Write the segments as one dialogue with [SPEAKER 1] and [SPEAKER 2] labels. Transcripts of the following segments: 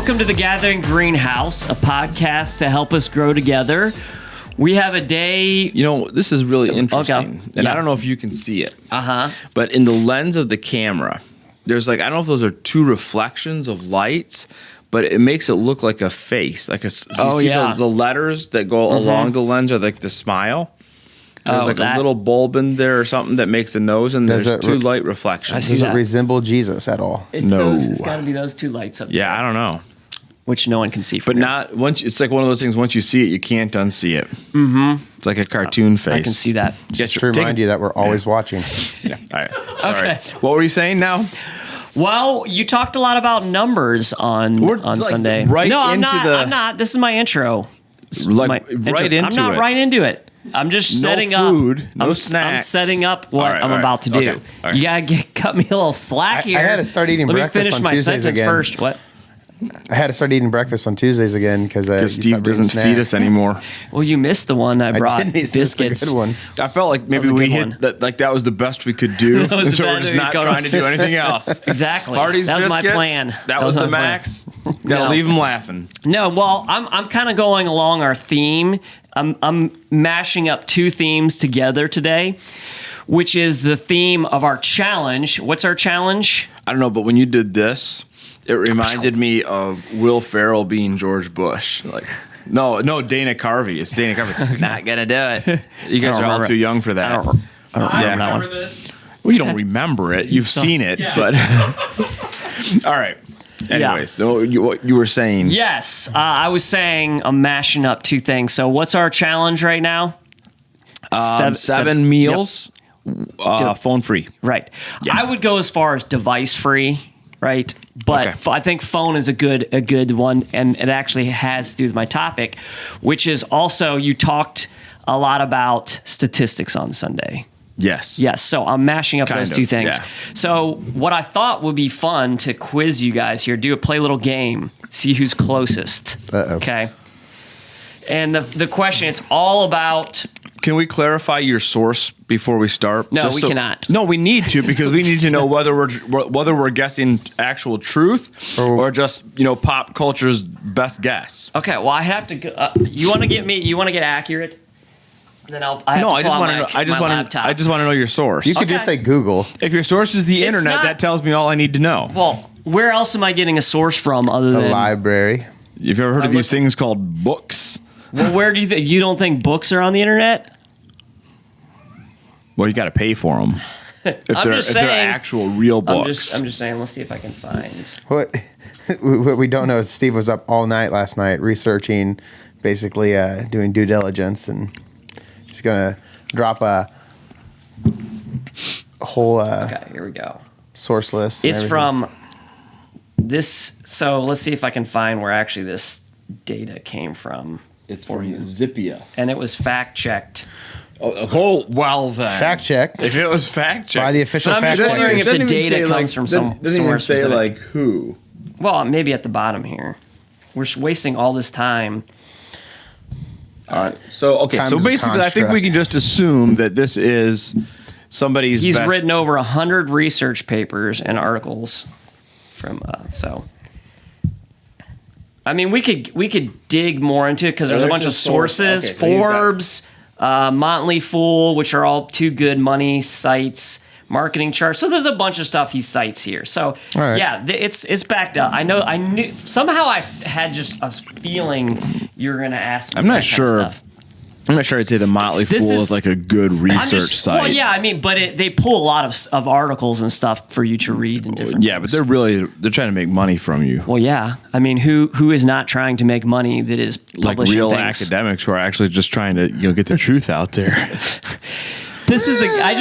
[SPEAKER 1] Welcome to the Gathering Greenhouse, a podcast to help us grow together. We have a day.
[SPEAKER 2] You know, this is really interesting.
[SPEAKER 1] Okay.
[SPEAKER 2] And
[SPEAKER 1] Yeah.
[SPEAKER 2] I don't know if you can see it.
[SPEAKER 1] Uh-huh.
[SPEAKER 2] But in the lens of the camera, there's like, I don't know if those are two reflections of lights, but it makes it look like a face. Like a, so you
[SPEAKER 1] Oh,
[SPEAKER 2] see
[SPEAKER 1] yeah.
[SPEAKER 2] the letters that go along the lens are like the smile. There's
[SPEAKER 1] Oh,
[SPEAKER 2] like
[SPEAKER 1] that-
[SPEAKER 2] a little bulb in there or something that makes the nose, and
[SPEAKER 3] Does
[SPEAKER 2] there's
[SPEAKER 3] it
[SPEAKER 2] two
[SPEAKER 3] re-
[SPEAKER 2] light
[SPEAKER 1] I
[SPEAKER 2] reflections.
[SPEAKER 1] see
[SPEAKER 3] Does it
[SPEAKER 1] that.
[SPEAKER 3] resemble Jesus at all?
[SPEAKER 1] It's
[SPEAKER 2] No.
[SPEAKER 1] it's got to be those two lights up there,
[SPEAKER 2] Yeah, I don't know.
[SPEAKER 1] which no one can see from
[SPEAKER 2] But
[SPEAKER 1] here.
[SPEAKER 2] not once. It's like one of those things. Once you see it, you can't unsee it. Mm-hmm. It's like a cartoon face.
[SPEAKER 1] I can see that.
[SPEAKER 3] Just to remind you that we're always watching.
[SPEAKER 2] Yeah. All right. Sorry.
[SPEAKER 1] Okay.
[SPEAKER 2] What were you saying now?
[SPEAKER 1] Well, you talked a lot about numbers on
[SPEAKER 2] We're, like,
[SPEAKER 1] Sunday.
[SPEAKER 2] right
[SPEAKER 1] no, I'm
[SPEAKER 2] into
[SPEAKER 1] not.
[SPEAKER 2] the-
[SPEAKER 1] I'm not. This is my intro.
[SPEAKER 2] Like
[SPEAKER 1] My
[SPEAKER 2] right
[SPEAKER 1] intro.
[SPEAKER 2] into
[SPEAKER 1] I'm not
[SPEAKER 2] it.
[SPEAKER 1] right into it. I'm just
[SPEAKER 2] No
[SPEAKER 1] setting
[SPEAKER 2] food,
[SPEAKER 1] up.
[SPEAKER 2] no
[SPEAKER 1] I'm
[SPEAKER 2] snacks.
[SPEAKER 1] setting up what
[SPEAKER 2] All right,
[SPEAKER 1] I'm
[SPEAKER 2] all right.
[SPEAKER 1] about to do.
[SPEAKER 2] Okay, all right.
[SPEAKER 1] You gotta cut me a little slack
[SPEAKER 3] I
[SPEAKER 1] here.
[SPEAKER 3] had to start eating
[SPEAKER 1] Let
[SPEAKER 3] breakfast
[SPEAKER 1] me finish
[SPEAKER 3] on
[SPEAKER 1] my
[SPEAKER 3] Tuesdays
[SPEAKER 1] sentence
[SPEAKER 3] again.
[SPEAKER 1] first. What?
[SPEAKER 3] I had to start eating breakfast on Tuesdays again because
[SPEAKER 2] Steve doesn't feed us anymore.
[SPEAKER 1] Well, you missed the one I brought.
[SPEAKER 3] didn't. It's a
[SPEAKER 1] Biscuits.
[SPEAKER 3] good one.
[SPEAKER 2] I felt like maybe
[SPEAKER 1] That was a
[SPEAKER 2] we
[SPEAKER 1] good
[SPEAKER 2] hit
[SPEAKER 1] one.
[SPEAKER 2] that. Like that was the best we could do,
[SPEAKER 1] That was the
[SPEAKER 2] so we're
[SPEAKER 1] best
[SPEAKER 2] just
[SPEAKER 1] we
[SPEAKER 2] not
[SPEAKER 1] could-
[SPEAKER 2] trying to do anything else.
[SPEAKER 1] Exactly.
[SPEAKER 2] Hardy's
[SPEAKER 1] that was
[SPEAKER 2] biscuits.
[SPEAKER 1] my plan.
[SPEAKER 2] That was the
[SPEAKER 1] my plan.
[SPEAKER 2] max. Gotta
[SPEAKER 1] No.
[SPEAKER 2] leave them laughing.
[SPEAKER 1] No, well, I'm kind of going along our theme. I'm mashing up two themes together today, which is the theme of our challenge. What's our challenge?
[SPEAKER 2] I don't know, but when you did this, it reminded me of Will Ferrell being George Bush. Like, no, Dana Carvey. It's Dana Carvey. Not gonna do it. You guys
[SPEAKER 1] I don't
[SPEAKER 2] are all
[SPEAKER 1] remember
[SPEAKER 2] too
[SPEAKER 1] it.
[SPEAKER 2] young for
[SPEAKER 1] I
[SPEAKER 2] that.
[SPEAKER 1] don't remember that one.
[SPEAKER 2] this. Well, you don't remember it. You've seen it, but all right. Anyway, so what you were saying?
[SPEAKER 1] Yes, I was saying I'm mashing up two things. So what's our challenge right now?
[SPEAKER 2] Seven meals, phone free.
[SPEAKER 1] Right. I would go as far as device free, right? But
[SPEAKER 2] Okay.
[SPEAKER 1] I think phone is a good one, and it actually has to do with my topic, which is also you talked a lot about statistics on Sunday.
[SPEAKER 2] Yes.
[SPEAKER 1] Yes, so I'm mashing up
[SPEAKER 2] Kind
[SPEAKER 1] those
[SPEAKER 2] of,
[SPEAKER 1] two things.
[SPEAKER 2] yeah.
[SPEAKER 1] So what I thought would be fun to quiz you guys here, play a little game, see who's closest.
[SPEAKER 3] Uh-oh.
[SPEAKER 1] Okay. And the question, it's all about.
[SPEAKER 2] Can we clarify your source before we start?
[SPEAKER 1] No, we cannot.
[SPEAKER 2] No, we need to because we need to know whether we're guessing actual truth or just pop culture's best guess.
[SPEAKER 1] Okay, well I have to. Go, you want to get accurate? Then I have
[SPEAKER 2] No,
[SPEAKER 1] to
[SPEAKER 2] I
[SPEAKER 1] pull
[SPEAKER 2] just
[SPEAKER 1] out
[SPEAKER 2] want to know.
[SPEAKER 1] my
[SPEAKER 2] I just want
[SPEAKER 1] laptop.
[SPEAKER 2] to. I just want to know your source.
[SPEAKER 3] You could just
[SPEAKER 1] Okay.
[SPEAKER 3] say Google.
[SPEAKER 2] If your source is the internet,
[SPEAKER 1] not-
[SPEAKER 2] that tells me all I need to know.
[SPEAKER 1] Well, where else am I getting a source from other
[SPEAKER 3] The
[SPEAKER 1] than?
[SPEAKER 3] library.
[SPEAKER 2] You've ever heard of
[SPEAKER 1] I'm
[SPEAKER 2] these
[SPEAKER 1] looking-
[SPEAKER 2] things called books?
[SPEAKER 1] Well, where do you think you don't think books are on the internet?
[SPEAKER 2] Well, you got to pay for them. If
[SPEAKER 1] I'm just
[SPEAKER 2] they're
[SPEAKER 1] saying-
[SPEAKER 2] actual real books.
[SPEAKER 1] I'm just saying. Let's see if I can find.
[SPEAKER 3] What we don't know is Steve was up all night last night researching, basically doing due diligence, and he's gonna drop a whole
[SPEAKER 1] Okay, here we go.
[SPEAKER 3] source list. and
[SPEAKER 1] It's
[SPEAKER 3] everything.
[SPEAKER 1] from this. So let's see if I can find where actually this data came from.
[SPEAKER 2] It's from Zippia.
[SPEAKER 1] And it was fact checked.
[SPEAKER 2] Oh, well then.
[SPEAKER 3] fact check
[SPEAKER 2] If it was fact checked.
[SPEAKER 3] by the official
[SPEAKER 1] But I'm
[SPEAKER 3] fact
[SPEAKER 1] just wondering
[SPEAKER 3] checkers.
[SPEAKER 1] if the data comes from somewhere
[SPEAKER 2] Doesn't say
[SPEAKER 1] specific.
[SPEAKER 2] like who.
[SPEAKER 1] Well, maybe at the bottom here. We're wasting all this time.
[SPEAKER 2] So
[SPEAKER 3] Time
[SPEAKER 2] so
[SPEAKER 3] is a
[SPEAKER 2] basically, I think we
[SPEAKER 3] construct.
[SPEAKER 2] can just assume that this is somebody's.
[SPEAKER 1] He's
[SPEAKER 2] best.
[SPEAKER 1] written over 100 research papers and articles from so. I mean, we could dig more into it because there's a
[SPEAKER 2] there's
[SPEAKER 1] bunch of
[SPEAKER 2] some source.
[SPEAKER 1] sources,
[SPEAKER 2] Okay, so you've got-
[SPEAKER 1] Forbes, Motley Fool, which are all two good money sites, marketing charts. So there's a bunch of stuff he cites here. So
[SPEAKER 3] All right.
[SPEAKER 1] yeah, it's backed up. I knew somehow I had just a feeling you were gonna ask me.
[SPEAKER 2] I'm not
[SPEAKER 1] that kind of
[SPEAKER 2] sure.
[SPEAKER 1] stuff.
[SPEAKER 2] I'm not sure I'd say the Motley
[SPEAKER 1] This
[SPEAKER 2] Fool
[SPEAKER 1] is-
[SPEAKER 2] is like a good
[SPEAKER 1] I'm
[SPEAKER 2] research
[SPEAKER 1] just,
[SPEAKER 2] site.
[SPEAKER 1] well, yeah, I mean, but they pull a lot of articles and stuff for you to read and different.
[SPEAKER 2] Yeah, but
[SPEAKER 1] things.
[SPEAKER 2] they're trying to make money from you.
[SPEAKER 1] Well, yeah. I mean, who is not trying to make money that is
[SPEAKER 2] Like
[SPEAKER 1] publishing
[SPEAKER 2] real
[SPEAKER 1] things?
[SPEAKER 2] academics who are actually just trying to get the truth out there.
[SPEAKER 1] This is I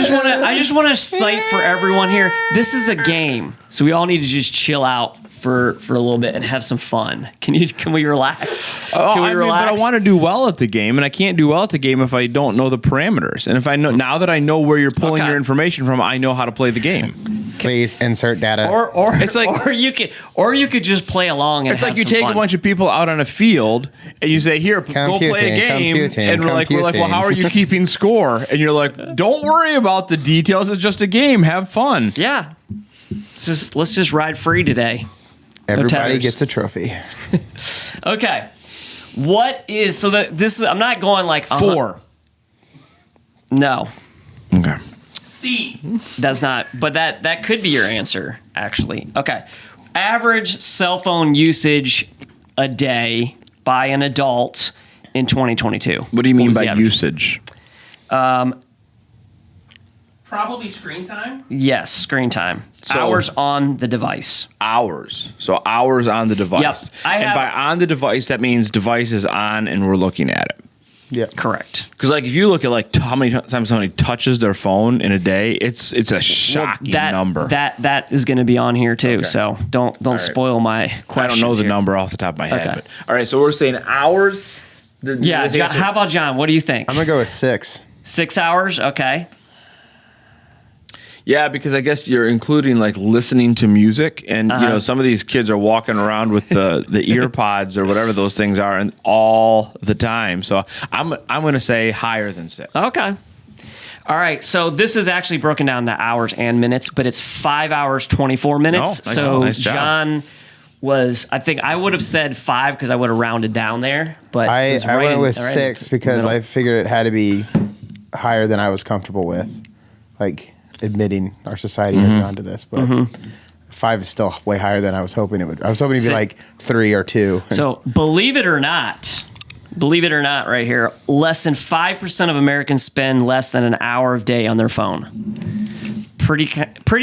[SPEAKER 1] just want to cite for everyone here. This is a game, so we all need to just chill out for a little bit and have some fun. Can we relax? Can we relax?
[SPEAKER 2] But I want to do well at the game, and I can't do well at the game if I don't know the parameters. And if I know now that I know where you're pulling
[SPEAKER 1] Okay.
[SPEAKER 2] your information from, I know how to play the game.
[SPEAKER 3] Please insert data.
[SPEAKER 1] Or
[SPEAKER 2] It's like-
[SPEAKER 1] or you could just play along and
[SPEAKER 2] It's like
[SPEAKER 1] have
[SPEAKER 2] you
[SPEAKER 1] some
[SPEAKER 2] take
[SPEAKER 1] fun.
[SPEAKER 2] a bunch of people out on a field and you say, "Here, go play a game," and we're like, "Well, how are you keeping score?" And you're like, "Don't worry about the details. It's just a game. Have fun."
[SPEAKER 1] Yeah. Let's just ride free today.
[SPEAKER 3] Everybody
[SPEAKER 1] tethers.
[SPEAKER 3] gets a trophy.
[SPEAKER 1] Okay. What is this is I'm not going like
[SPEAKER 2] 4.
[SPEAKER 1] No.
[SPEAKER 2] Okay.
[SPEAKER 4] C.
[SPEAKER 1] That's not, but that could be your answer, actually. Okay. Average cell phone usage a day by an adult in 2022.
[SPEAKER 2] What do you mean
[SPEAKER 1] was
[SPEAKER 2] by
[SPEAKER 1] the average?
[SPEAKER 2] usage?
[SPEAKER 4] Probably screen time.
[SPEAKER 1] Yes, screen time.
[SPEAKER 2] So-
[SPEAKER 1] Hours on the device.
[SPEAKER 2] Hours. So hours on the device.
[SPEAKER 1] Yep.
[SPEAKER 2] And by on the device, that means device is on and we're looking at it.
[SPEAKER 3] Yep.
[SPEAKER 1] Correct.
[SPEAKER 2] Because like if you look at like how many times somebody touches their phone in a day, it's a shocking number.
[SPEAKER 1] That is going to be on here too.
[SPEAKER 2] Okay.
[SPEAKER 1] So don't
[SPEAKER 2] right.
[SPEAKER 1] spoil my
[SPEAKER 2] I
[SPEAKER 1] questions.
[SPEAKER 2] don't know the
[SPEAKER 1] here.
[SPEAKER 2] number off the top of my head.
[SPEAKER 1] Okay.
[SPEAKER 2] But, all right, so we're saying hours.
[SPEAKER 1] Yeah. John, how about John? What do you think?
[SPEAKER 3] I'm gonna go with 6.
[SPEAKER 1] 6 hours. Okay.
[SPEAKER 2] Yeah, because I guess you're including like listening to music, and you know some of these kids are walking around with the ear pods or whatever those things are, and all the time. So I'm going to say higher than 6.
[SPEAKER 1] Okay. All right. So this is actually broken down to hours and minutes, but it's 5 hours 24 minutes.
[SPEAKER 2] Oh, nice-
[SPEAKER 1] so
[SPEAKER 2] nice job.
[SPEAKER 1] John was, I think I would have said 5 because I would have rounded down there, but
[SPEAKER 3] I
[SPEAKER 1] it was
[SPEAKER 3] went
[SPEAKER 1] right
[SPEAKER 3] with
[SPEAKER 1] in- right in
[SPEAKER 3] 6 because
[SPEAKER 1] the
[SPEAKER 3] I
[SPEAKER 1] middle.
[SPEAKER 3] figured it had to be higher than I was comfortable with, like admitting our society has gone to this. But 5 is still way higher than I was hoping it would. I was hoping it'd be
[SPEAKER 1] So-
[SPEAKER 3] like 3 or 2.
[SPEAKER 1] So believe it or not, right here, less than 5% of Americans spend less than an hour a day on their phone. Pretty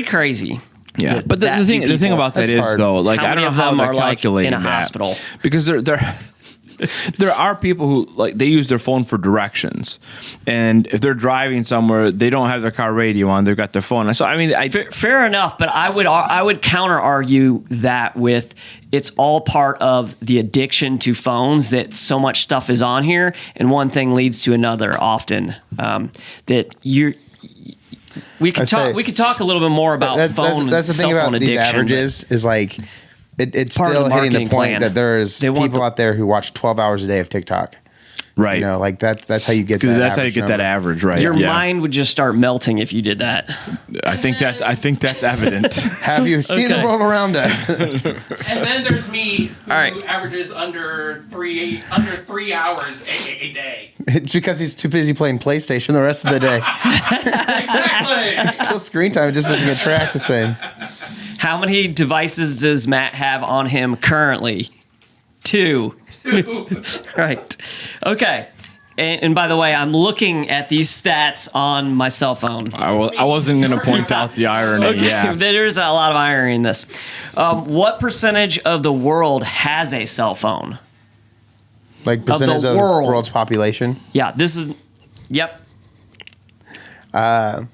[SPEAKER 1] crazy.
[SPEAKER 2] Yeah,
[SPEAKER 1] that-
[SPEAKER 2] but
[SPEAKER 1] that
[SPEAKER 2] the
[SPEAKER 1] few
[SPEAKER 2] thing
[SPEAKER 1] people.
[SPEAKER 2] about that
[SPEAKER 3] That's
[SPEAKER 2] is
[SPEAKER 3] hard.
[SPEAKER 2] though, like
[SPEAKER 1] How
[SPEAKER 2] I don't
[SPEAKER 1] many
[SPEAKER 2] know
[SPEAKER 1] of
[SPEAKER 2] how
[SPEAKER 1] them
[SPEAKER 2] they're
[SPEAKER 1] are, like,
[SPEAKER 2] calculating
[SPEAKER 1] in a
[SPEAKER 2] that.
[SPEAKER 1] hospital?
[SPEAKER 2] Because there are people who like they use their phone for directions, and if they're driving somewhere, they don't have their car radio on; they've got their phone. So I mean,
[SPEAKER 1] Fair enough, but I would counter argue that with it's all part of the addiction to phones that so much stuff is on here, and one thing leads to another often. That we could talk a little bit more about phone.
[SPEAKER 3] That's the thing
[SPEAKER 1] cell
[SPEAKER 3] about
[SPEAKER 1] phone
[SPEAKER 3] these
[SPEAKER 1] addiction,
[SPEAKER 3] averages is like it's
[SPEAKER 1] Part of
[SPEAKER 3] still
[SPEAKER 1] the
[SPEAKER 3] hitting the
[SPEAKER 1] marketing
[SPEAKER 3] point
[SPEAKER 1] plan.
[SPEAKER 3] that there's
[SPEAKER 1] They want
[SPEAKER 3] people out there who watch 12 hours a day of TikTok.
[SPEAKER 2] right?
[SPEAKER 3] You know, like that's how you get that.
[SPEAKER 2] Because that's how you
[SPEAKER 3] average
[SPEAKER 2] get that
[SPEAKER 3] number.
[SPEAKER 2] average, right?
[SPEAKER 1] Your
[SPEAKER 2] Yeah.
[SPEAKER 1] mind would just start melting if you did that.
[SPEAKER 2] I think that's evident.
[SPEAKER 3] Have you seen the
[SPEAKER 1] Okay.
[SPEAKER 3] world around us?
[SPEAKER 4] And then there's me, who
[SPEAKER 1] All right.
[SPEAKER 4] averages under three hours a day.
[SPEAKER 3] It's because he's too busy playing PlayStation the rest of the day.
[SPEAKER 4] Exactly.
[SPEAKER 3] Still screen time, it just doesn't get tracked the same.
[SPEAKER 1] How many devices does Matt have on him currently? 2. Right. Okay. And by the way, I'm looking at these stats on my cell phone.
[SPEAKER 2] I wasn't going to point out the irony.
[SPEAKER 1] Okay,
[SPEAKER 2] Yeah.
[SPEAKER 1] there's a lot of irony in this. What percentage of the world has a cell phone?
[SPEAKER 3] Like percentage of the
[SPEAKER 1] world.
[SPEAKER 3] world's population
[SPEAKER 1] Yeah, this is. Yep.
[SPEAKER 3] has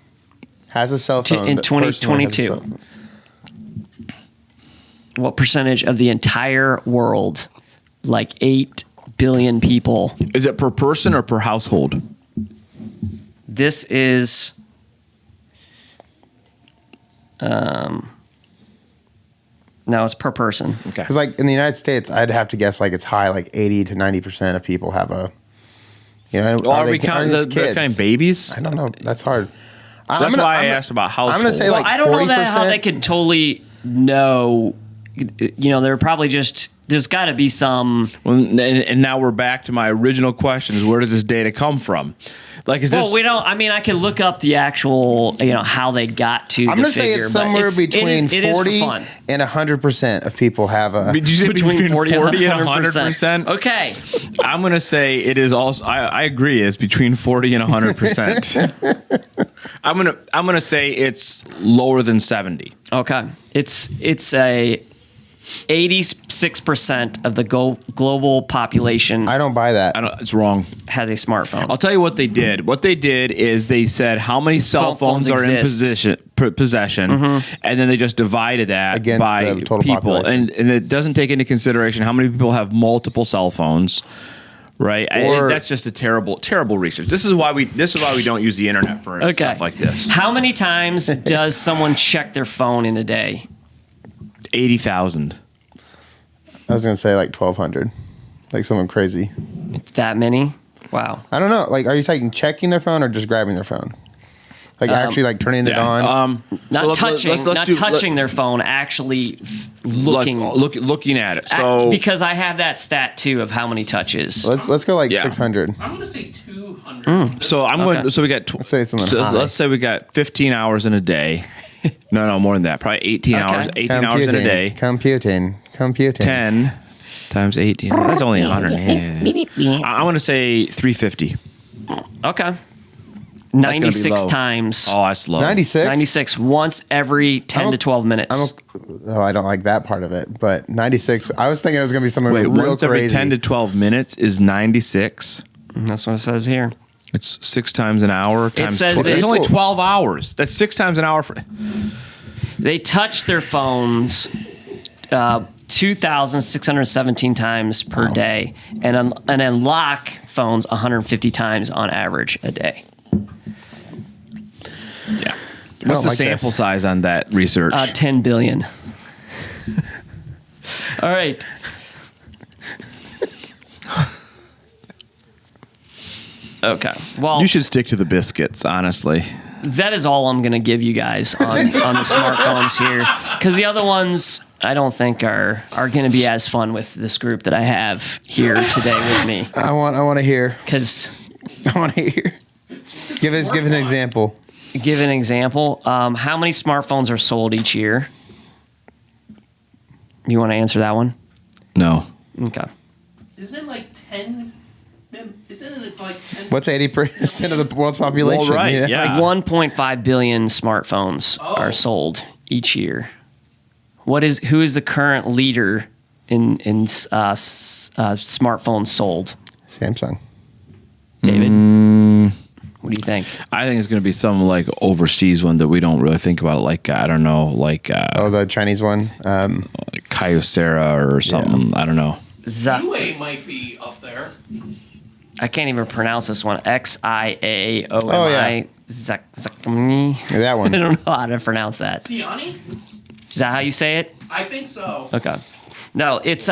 [SPEAKER 3] a cell phone.
[SPEAKER 1] in
[SPEAKER 3] but personally has a
[SPEAKER 1] 2022.
[SPEAKER 3] cell phone.
[SPEAKER 1] What percentage of the entire world, like 8 billion people?
[SPEAKER 2] Is it per person or per household?
[SPEAKER 1] This is. No, it's per person.
[SPEAKER 2] Okay.
[SPEAKER 3] Because like in the United States, I'd have to guess like it's high, like 80 to 90% of people have a. You know,
[SPEAKER 2] Well, are we counting the
[SPEAKER 3] kids?
[SPEAKER 2] kind of babies?
[SPEAKER 3] I don't know. That's hard.
[SPEAKER 2] That's why I asked about household.
[SPEAKER 3] I'm gonna say
[SPEAKER 1] Well,
[SPEAKER 3] like
[SPEAKER 1] I don't know that how
[SPEAKER 3] 40%.
[SPEAKER 1] they could totally know. You know, they're probably just. There's got to be some.
[SPEAKER 2] Well, and now we're back to my original questions. Where does this data come from? Like, is
[SPEAKER 1] Well,
[SPEAKER 2] this?
[SPEAKER 1] we don't. I mean, I could look up the actual. You know how they got to.
[SPEAKER 3] I'm
[SPEAKER 1] the
[SPEAKER 3] gonna say
[SPEAKER 1] figure,
[SPEAKER 3] it's
[SPEAKER 1] but
[SPEAKER 3] somewhere between
[SPEAKER 1] it is for
[SPEAKER 3] 40
[SPEAKER 1] fun.
[SPEAKER 3] and 100% of people have a.
[SPEAKER 2] Did you say between 40 and
[SPEAKER 1] 100%.
[SPEAKER 2] 100%?
[SPEAKER 1] Okay.
[SPEAKER 2] I'm gonna say it is also. I agree. It's between 40 and 100%. I'm gonna say it's lower than 70.
[SPEAKER 1] Okay. It's a 86% of the global population
[SPEAKER 3] I don't buy that.
[SPEAKER 2] It's wrong.
[SPEAKER 1] has a smartphone.
[SPEAKER 2] I'll tell you what they did. What they did is they said how many cell
[SPEAKER 1] Cell phones
[SPEAKER 2] phones are in
[SPEAKER 1] exist.
[SPEAKER 2] possession, and then they just divided that
[SPEAKER 3] Against
[SPEAKER 2] by
[SPEAKER 3] the total
[SPEAKER 2] people,
[SPEAKER 3] population.
[SPEAKER 2] and it doesn't take into consideration how many people have multiple cell phones. Right, that's just a terrible research. This is why we don't use the internet for
[SPEAKER 1] Okay.
[SPEAKER 2] stuff like this.
[SPEAKER 1] How many times does someone check their phone in a day?
[SPEAKER 2] 80,000.
[SPEAKER 3] I was gonna say like 1,200, like someone crazy.
[SPEAKER 1] That many? Wow.
[SPEAKER 3] I don't know. Like, are you checking their phone or just grabbing their phone? Like actually like turning it on.
[SPEAKER 1] Not touching their phone, actually
[SPEAKER 2] looking at it. So
[SPEAKER 1] because I have that stat too of how many touches.
[SPEAKER 3] Let's go like
[SPEAKER 2] Yeah.
[SPEAKER 3] 600.
[SPEAKER 4] I'm gonna say 200.
[SPEAKER 2] so I'm going. So we got.
[SPEAKER 3] Let's say something high.
[SPEAKER 2] Let's say we got 15 hours in a day. No, more than that. Probably 18
[SPEAKER 1] Okay.
[SPEAKER 2] hours. 18 hours in a day.
[SPEAKER 3] Computing.
[SPEAKER 2] 10 times 18. That's only 100. I want to say 350.
[SPEAKER 1] Okay.
[SPEAKER 2] gonna be
[SPEAKER 1] 96
[SPEAKER 2] low.
[SPEAKER 1] times.
[SPEAKER 2] Oh, that's low.
[SPEAKER 3] 96.
[SPEAKER 1] 96 once every 10 to 12 minutes.
[SPEAKER 3] I don't like that part of it, but 96. I was thinking it was going to be something
[SPEAKER 2] Wait,
[SPEAKER 3] real
[SPEAKER 2] once every
[SPEAKER 3] crazy.
[SPEAKER 2] 10 to 12 minutes is 96.
[SPEAKER 1] That's what it says here.
[SPEAKER 2] It's 6 times an hour times
[SPEAKER 1] says
[SPEAKER 2] 12. It's
[SPEAKER 1] it-
[SPEAKER 2] only 12 hours. That's 6 times an hour.
[SPEAKER 1] They touch their phones 2,617 times per day and unlock phones 150 times on average a day.
[SPEAKER 2] Yeah.
[SPEAKER 3] don't
[SPEAKER 2] What's the
[SPEAKER 3] like
[SPEAKER 2] sample
[SPEAKER 3] this.
[SPEAKER 2] size on that research?
[SPEAKER 1] 10 billion. All right. Okay. Well,
[SPEAKER 2] You should stick to the biscuits, honestly.
[SPEAKER 1] that is all I'm going to give you guys on the smartphones here, because the other ones I don't think are going to be as fun with this group that I have here today with me.
[SPEAKER 3] I want to hear.
[SPEAKER 1] Because
[SPEAKER 3] I want to hear. Give an example.
[SPEAKER 1] give an example, how many smartphones are sold each year? You want to answer that one?
[SPEAKER 2] No.
[SPEAKER 1] Okay.
[SPEAKER 4] Isn't it like 10? Isn't it like 10?
[SPEAKER 3] What's 80% of the world's population?
[SPEAKER 2] Well, right,
[SPEAKER 3] You know?
[SPEAKER 2] yeah.
[SPEAKER 1] Like 1.5 billion smartphones are sold each year. Who is the current leader in smartphones sold?
[SPEAKER 3] Samsung.
[SPEAKER 1] David, what do you think?
[SPEAKER 2] I think it's going to be some like overseas one that we don't really think about. Like, I don't know, like
[SPEAKER 3] The Chinese one.
[SPEAKER 2] like Kyocera or something. I don't know.
[SPEAKER 4] Huawei might be up there.
[SPEAKER 1] I can't even pronounce this one. XIAOMI.
[SPEAKER 3] Oh, yeah.
[SPEAKER 1] Xiaomi.
[SPEAKER 3] That one.
[SPEAKER 1] I don't know how to pronounce that.
[SPEAKER 4] Xiaomi?
[SPEAKER 1] Is that how you say it?
[SPEAKER 4] I think so.
[SPEAKER 1] Okay. No, it is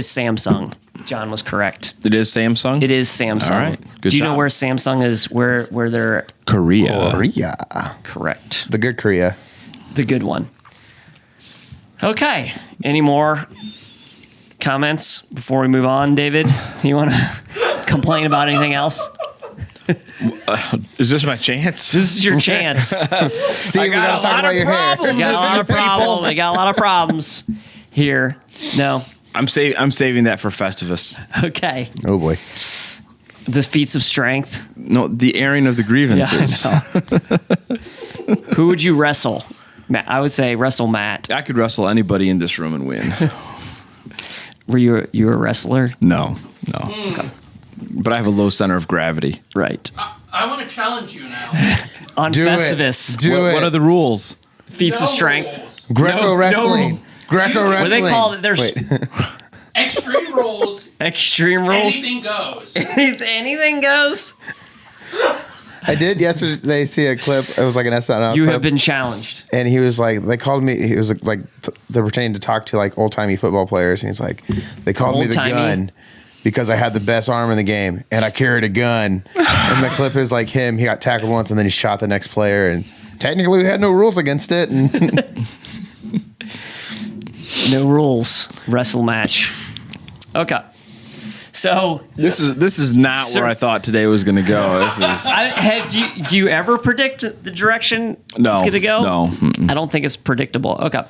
[SPEAKER 1] Samsung. John was correct.
[SPEAKER 2] It is Samsung?
[SPEAKER 1] It is Samsung.
[SPEAKER 2] All right. Good
[SPEAKER 1] Do you know
[SPEAKER 2] job.
[SPEAKER 1] where Samsung is? Where they're
[SPEAKER 2] Korea.
[SPEAKER 3] Korea.
[SPEAKER 1] correct?
[SPEAKER 3] The good Korea.
[SPEAKER 1] The good one. Okay. Any more comments before we move on, David? You want to complain about anything else?
[SPEAKER 2] Is this my chance?
[SPEAKER 1] This is your chance.
[SPEAKER 3] Steve, we
[SPEAKER 2] got
[SPEAKER 3] got to
[SPEAKER 2] a
[SPEAKER 3] talk
[SPEAKER 2] lot
[SPEAKER 3] about
[SPEAKER 2] of
[SPEAKER 3] your
[SPEAKER 2] problems.
[SPEAKER 3] hair.
[SPEAKER 1] We got a lot of problems. We got a lot of problems here. No.
[SPEAKER 2] I'm saving that for Festivus.
[SPEAKER 1] Okay.
[SPEAKER 3] Oh, boy.
[SPEAKER 1] The feats of strength.
[SPEAKER 2] No, the airing of the grievances.
[SPEAKER 1] I know. Who would you wrestle? Matt, I would say wrestle Matt.
[SPEAKER 2] I could wrestle anybody in this room and win.
[SPEAKER 1] Were you a wrestler?
[SPEAKER 2] No. But I have a low center of gravity.
[SPEAKER 1] Right.
[SPEAKER 4] I want to challenge you now.
[SPEAKER 1] On
[SPEAKER 3] Do
[SPEAKER 1] Festivus.
[SPEAKER 3] it. Do it.
[SPEAKER 2] What are the rules?
[SPEAKER 1] Feats of
[SPEAKER 4] No
[SPEAKER 1] strength.
[SPEAKER 4] rules.
[SPEAKER 3] Greco wrestling. Greco
[SPEAKER 1] What
[SPEAKER 3] wrestling.
[SPEAKER 1] they call it? There's
[SPEAKER 3] Wait.
[SPEAKER 4] Extreme rules.
[SPEAKER 1] extreme rules.
[SPEAKER 4] Anything goes.
[SPEAKER 1] Anything goes.
[SPEAKER 3] I did yesterday see a clip. It was like an SNL
[SPEAKER 1] You
[SPEAKER 3] clip.
[SPEAKER 1] have been challenged.
[SPEAKER 3] And he was like, they called me, he was like, they're pretending to talk to like old timey football players. And he's like, they called me the
[SPEAKER 1] Old-timey?
[SPEAKER 3] gun because I had the best arm in the game and I carried a gun. And the clip is like him, he got tackled once and then he shot the next player. And technically we had no rules against it. And
[SPEAKER 1] No rules. Wrestle match. Okay. So
[SPEAKER 2] This is not
[SPEAKER 1] Sir-
[SPEAKER 2] where I thought today was going to go. This is
[SPEAKER 1] do you ever predict the direction
[SPEAKER 2] No,
[SPEAKER 1] it's going to go?
[SPEAKER 2] no. Mm-mm.
[SPEAKER 1] I don't think it's predictable. Okay.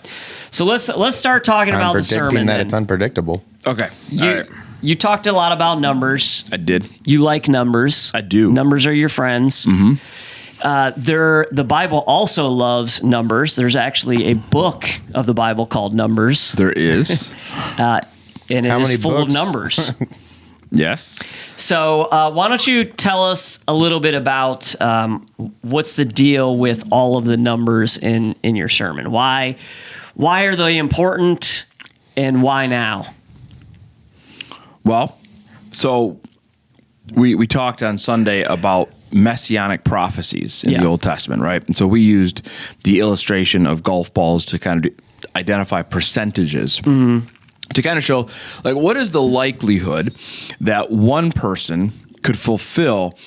[SPEAKER 1] So let's start talking
[SPEAKER 3] I'm
[SPEAKER 1] about the
[SPEAKER 3] predicting
[SPEAKER 1] sermon.
[SPEAKER 3] that
[SPEAKER 1] then.
[SPEAKER 3] it's unpredictable.
[SPEAKER 2] okay.
[SPEAKER 1] You,
[SPEAKER 2] All right.
[SPEAKER 1] you talked a lot about numbers.
[SPEAKER 2] I did.
[SPEAKER 1] You like numbers.
[SPEAKER 2] I do.
[SPEAKER 1] Numbers are your friends. Mm-hmm. The Bible also loves numbers. There's actually a book of the Bible called Numbers,
[SPEAKER 2] There is.
[SPEAKER 1] and it
[SPEAKER 3] How
[SPEAKER 1] is
[SPEAKER 3] many
[SPEAKER 1] full
[SPEAKER 3] books?
[SPEAKER 1] of numbers.
[SPEAKER 2] Yes.
[SPEAKER 1] So why don't you tell us a little bit about what's the deal with all of the numbers in your sermon? Why are they important, and why now?
[SPEAKER 2] Well, so we talked on Sunday about messianic prophecies in
[SPEAKER 1] Yeah.
[SPEAKER 2] the Old Testament, right? And so we used the illustration of golf balls to kind of identify percentages. To kind of show, like, what is the likelihood that one person could fulfill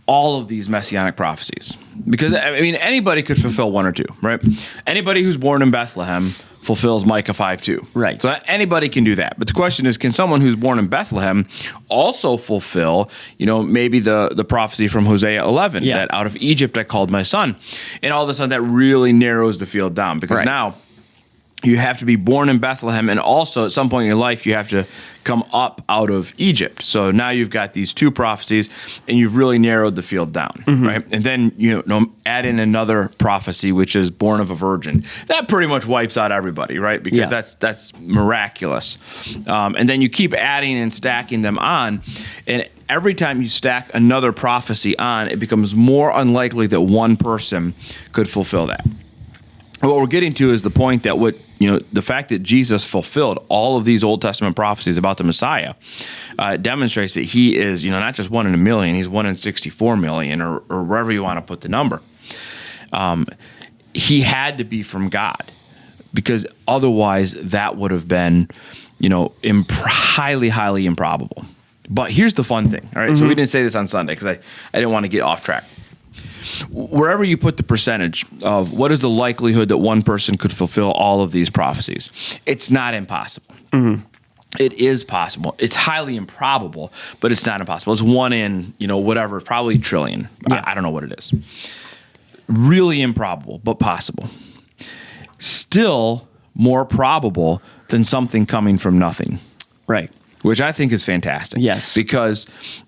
[SPEAKER 2] all of these messianic prophecies. Because, I mean, anybody could fulfill one or two, right? Anybody who's born in Bethlehem fulfills Micah 5:2.
[SPEAKER 1] Right.
[SPEAKER 2] So anybody can do that. But the question is, can someone who's born in Bethlehem also fulfill, maybe the prophecy from Hosea 11,
[SPEAKER 1] Yeah.
[SPEAKER 2] that out of Egypt I called my son? And all of a sudden that really narrows the field down, because
[SPEAKER 1] Right.
[SPEAKER 2] now you have to be born in Bethlehem, and also at some point in your life you have to come up out of Egypt. So now you've got these two prophecies, and you've really narrowed the field down, right? And then add in another prophecy, which is born of a virgin. That pretty much wipes out everybody, right? Because
[SPEAKER 1] Yeah.
[SPEAKER 2] that's miraculous. And then you keep adding and stacking them on, and every time you stack another prophecy on, it becomes more unlikely that one person could fulfill that. What we're getting to is the point that the fact that Jesus fulfilled all of these Old Testament prophecies about the Messiah demonstrates that he is, not just 1 in a million, he's 1 in 64 million, or wherever you want to put the number. He had to be from God, because otherwise that would have been, highly, highly improbable. But here's the fun thing, all right? So we didn't say this on Sunday because I didn't want to get off track. Wherever you put the percentage of what is the likelihood that one person could fulfill all of these prophecies, it's not impossible. It is possible. It's highly improbable, but it's not impossible. It's 1 in, whatever, probably trillion.
[SPEAKER 1] Yeah.
[SPEAKER 2] I don't know what it is. Really improbable, but possible. Still more probable than something coming from nothing.
[SPEAKER 1] Right.
[SPEAKER 2] Which I think is fantastic.
[SPEAKER 1] Yes.
[SPEAKER 2] Because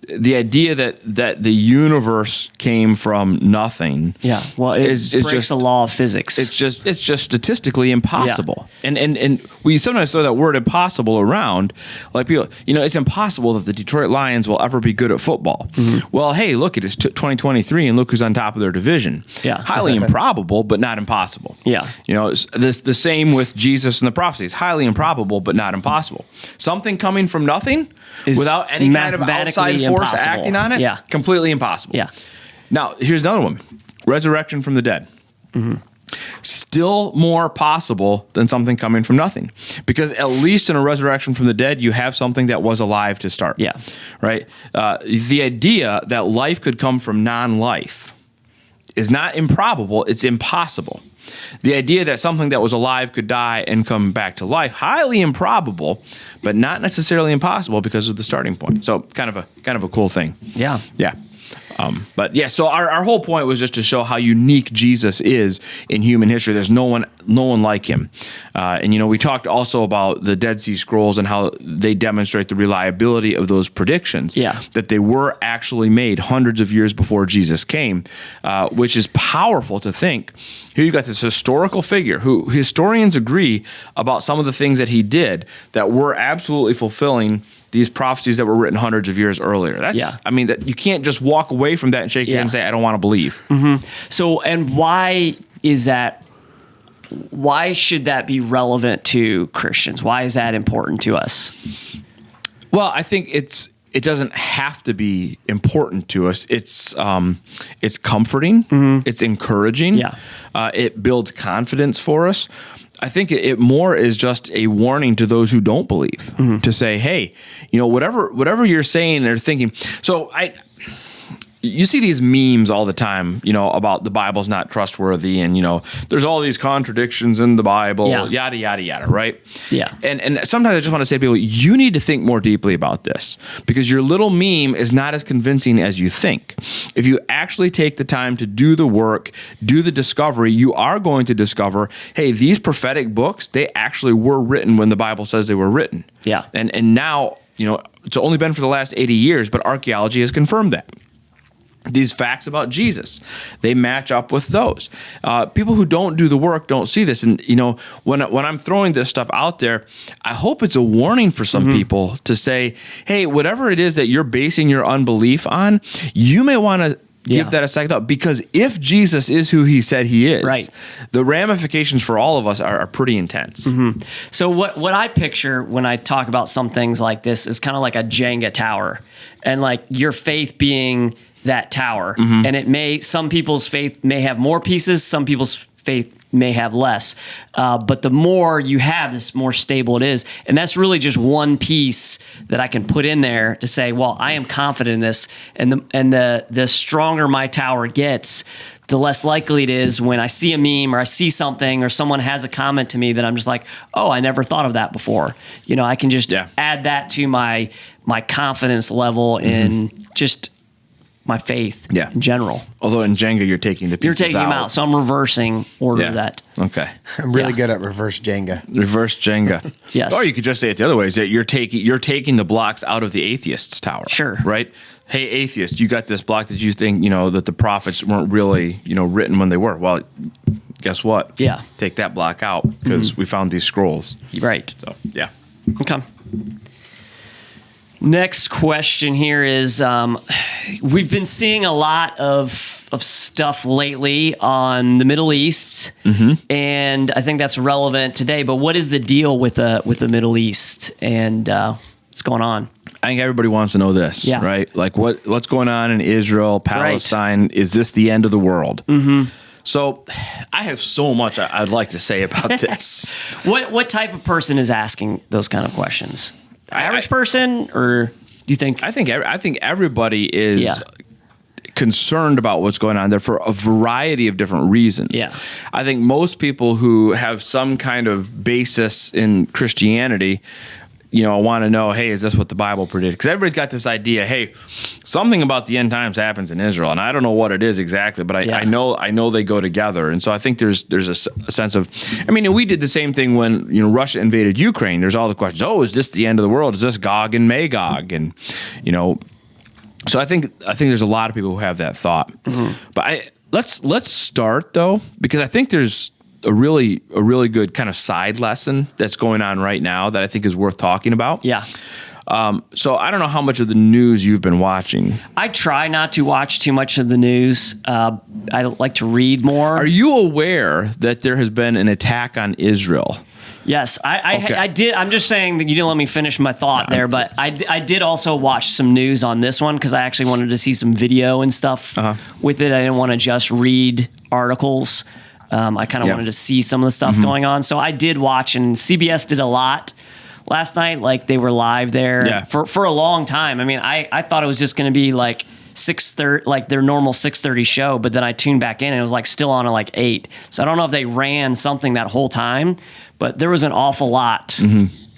[SPEAKER 2] the idea that the universe came from nothing.
[SPEAKER 1] Yeah. Well, it breaks
[SPEAKER 2] just
[SPEAKER 1] the law of physics.
[SPEAKER 2] It's just statistically impossible. Yeah. And we sometimes throw that word impossible around, like people, it's impossible that the Detroit Lions will ever be good at football. Well, hey, look, it is 2023 and look who's on top of their division.
[SPEAKER 1] Yeah.
[SPEAKER 2] Highly improbable, but not impossible.
[SPEAKER 1] Yeah.
[SPEAKER 2] It's the same with Jesus and the prophecies. Highly improbable, but not impossible. Something coming from nothing
[SPEAKER 1] Is
[SPEAKER 2] without any kind of outside
[SPEAKER 1] mathematically
[SPEAKER 2] force
[SPEAKER 1] impossible.
[SPEAKER 2] acting on it.
[SPEAKER 1] Yeah.
[SPEAKER 2] Completely impossible.
[SPEAKER 1] Yeah.
[SPEAKER 2] Now, here's another one. Resurrection from the dead. Still more possible than something coming from nothing. Because at least in a resurrection from the dead, you have something that was alive to start.
[SPEAKER 1] Yeah.
[SPEAKER 2] Right? The idea that life could come from non-life is not improbable, it's impossible. The idea that something that was alive could die and come back to life, highly improbable, but not necessarily impossible because of the starting point. So kind of a cool thing.
[SPEAKER 1] Yeah.
[SPEAKER 2] Yeah. But yeah, so our whole point was just to show how unique Jesus is in human history. There's no one like him. And we talked also about the Dead Sea Scrolls and how they demonstrate the reliability of those predictions.
[SPEAKER 1] Yeah.
[SPEAKER 2] That they were actually made hundreds of years before Jesus came, which is powerful to think. Here you've got this historical figure who historians agree about some of the things that he did that were absolutely fulfilling these prophecies that were written hundreds of years earlier. That you can't just walk away from that and shake your head and say, I don't want to believe.
[SPEAKER 1] So, and why is that? Why should that be relevant to Christians? Why is that important to us?
[SPEAKER 2] Well, I think it doesn't have to be important to us. It's comforting. It's encouraging.
[SPEAKER 1] Yeah.
[SPEAKER 2] It builds confidence for us. I think it more is just a warning to those who don't believe to say, hey, whatever you're saying or thinking. So you see these memes all the time, about the Bible's not trustworthy, and there's all these contradictions in the Bible, yada yada yada, right?
[SPEAKER 1] Yeah.
[SPEAKER 2] And sometimes I just want to say to people, you need to think more deeply about this, because your little meme is not as convincing as you think. If you actually take the time to do the work, do the discovery, you are going to discover, hey, these prophetic books, they actually were written when the Bible says they were written.
[SPEAKER 1] Yeah.
[SPEAKER 2] And now, it's only been for the last 80 years, but archaeology has confirmed that. These facts about Jesus, they match up with those. People who don't do the work don't see this. And, when I'm throwing this stuff out there, I hope it's a warning for some people to say, hey, whatever it is that you're basing your unbelief on, you may want to give that a second thought, because if Jesus is who he said he is,
[SPEAKER 1] right,
[SPEAKER 2] the ramifications for all of us are pretty intense.
[SPEAKER 1] So what I picture when I talk about some things like this is kind of like a Jenga tower, and like your faith being that tower. And some people's faith may have more pieces, some people's faith may have less. But the more you have, the more stable it is. And that's really just one piece that I can put in there to say, well, I am confident in this. And the stronger my tower gets, the less likely it is when I see a meme or I see something or someone has a comment to me that I'm just like, oh, I never thought of that before. You know, I can just add that to my confidence level in just my faith in general.
[SPEAKER 2] Although in Jenga, you're taking the pieces
[SPEAKER 1] You're taking them out, so I'm reversing order that.
[SPEAKER 2] Okay.
[SPEAKER 3] I'm really good at reverse Jenga.
[SPEAKER 2] Reverse Jenga.
[SPEAKER 1] Yes.
[SPEAKER 2] Or you could just say it the other way: is that you're taking the blocks out of the atheist's tower.
[SPEAKER 1] Sure.
[SPEAKER 2] Right. Hey, atheist, you got this block that you think that the prophets weren't really written when they were. Well, guess what?
[SPEAKER 1] Yeah.
[SPEAKER 2] Take that block out because we found these scrolls.
[SPEAKER 1] Right.
[SPEAKER 2] So yeah.
[SPEAKER 1] Okay. Next question here is, we've been seeing a lot of stuff lately on the Middle East, and I think that's relevant today. But what is the deal with the Middle East and what's going on?
[SPEAKER 2] I think everybody wants to know this, right? Like what's going on in Israel, Palestine? Right. Is this the end of the world? Mm-hmm. So I have so much I'd like to say about this.
[SPEAKER 1] What type of person is asking those kind of questions? Average person, or do you think?
[SPEAKER 2] I think everybody is concerned about what's going on there for a variety of different reasons.
[SPEAKER 1] Yeah.
[SPEAKER 2] I think most people who have some kind of basis in Christianity, want to know, hey, is this what the Bible predicted? Because everybody's got this idea, hey, something about the end times happens in Israel, and I don't know what it is exactly, but I know they go together, and so I think there's a sense of, and we did the same thing when Russia invaded Ukraine. There's all the questions. Oh, is this the end of the world? Is this Gog and Magog? And so I think there's a lot of people who have that thought. Mm-hmm. But let's start though, because I think there's a really good kind of side lesson that's going on right now that I think is worth talking about.
[SPEAKER 1] Yeah.
[SPEAKER 2] So I don't know how much of the news you've been watching.
[SPEAKER 1] I try not to watch too much of the news. I like to read more.
[SPEAKER 2] Are you aware that there has been an attack on Israel?
[SPEAKER 1] Yes, I did. I'm just saying that you didn't let me finish my thought there, but I did also watch some news on this one because I actually wanted to see some video and stuff with it. I didn't want to just read articles. I kind of wanted to see some of the stuff going on. So I did watch, and CBS did a lot last night. Like they were live there for a long time. I thought it was just going to be like 6:30, like their normal 6:30 show, but then I tuned back in and it was like still on at like 8. So I don't know if they ran something that whole time, but there was an awful lot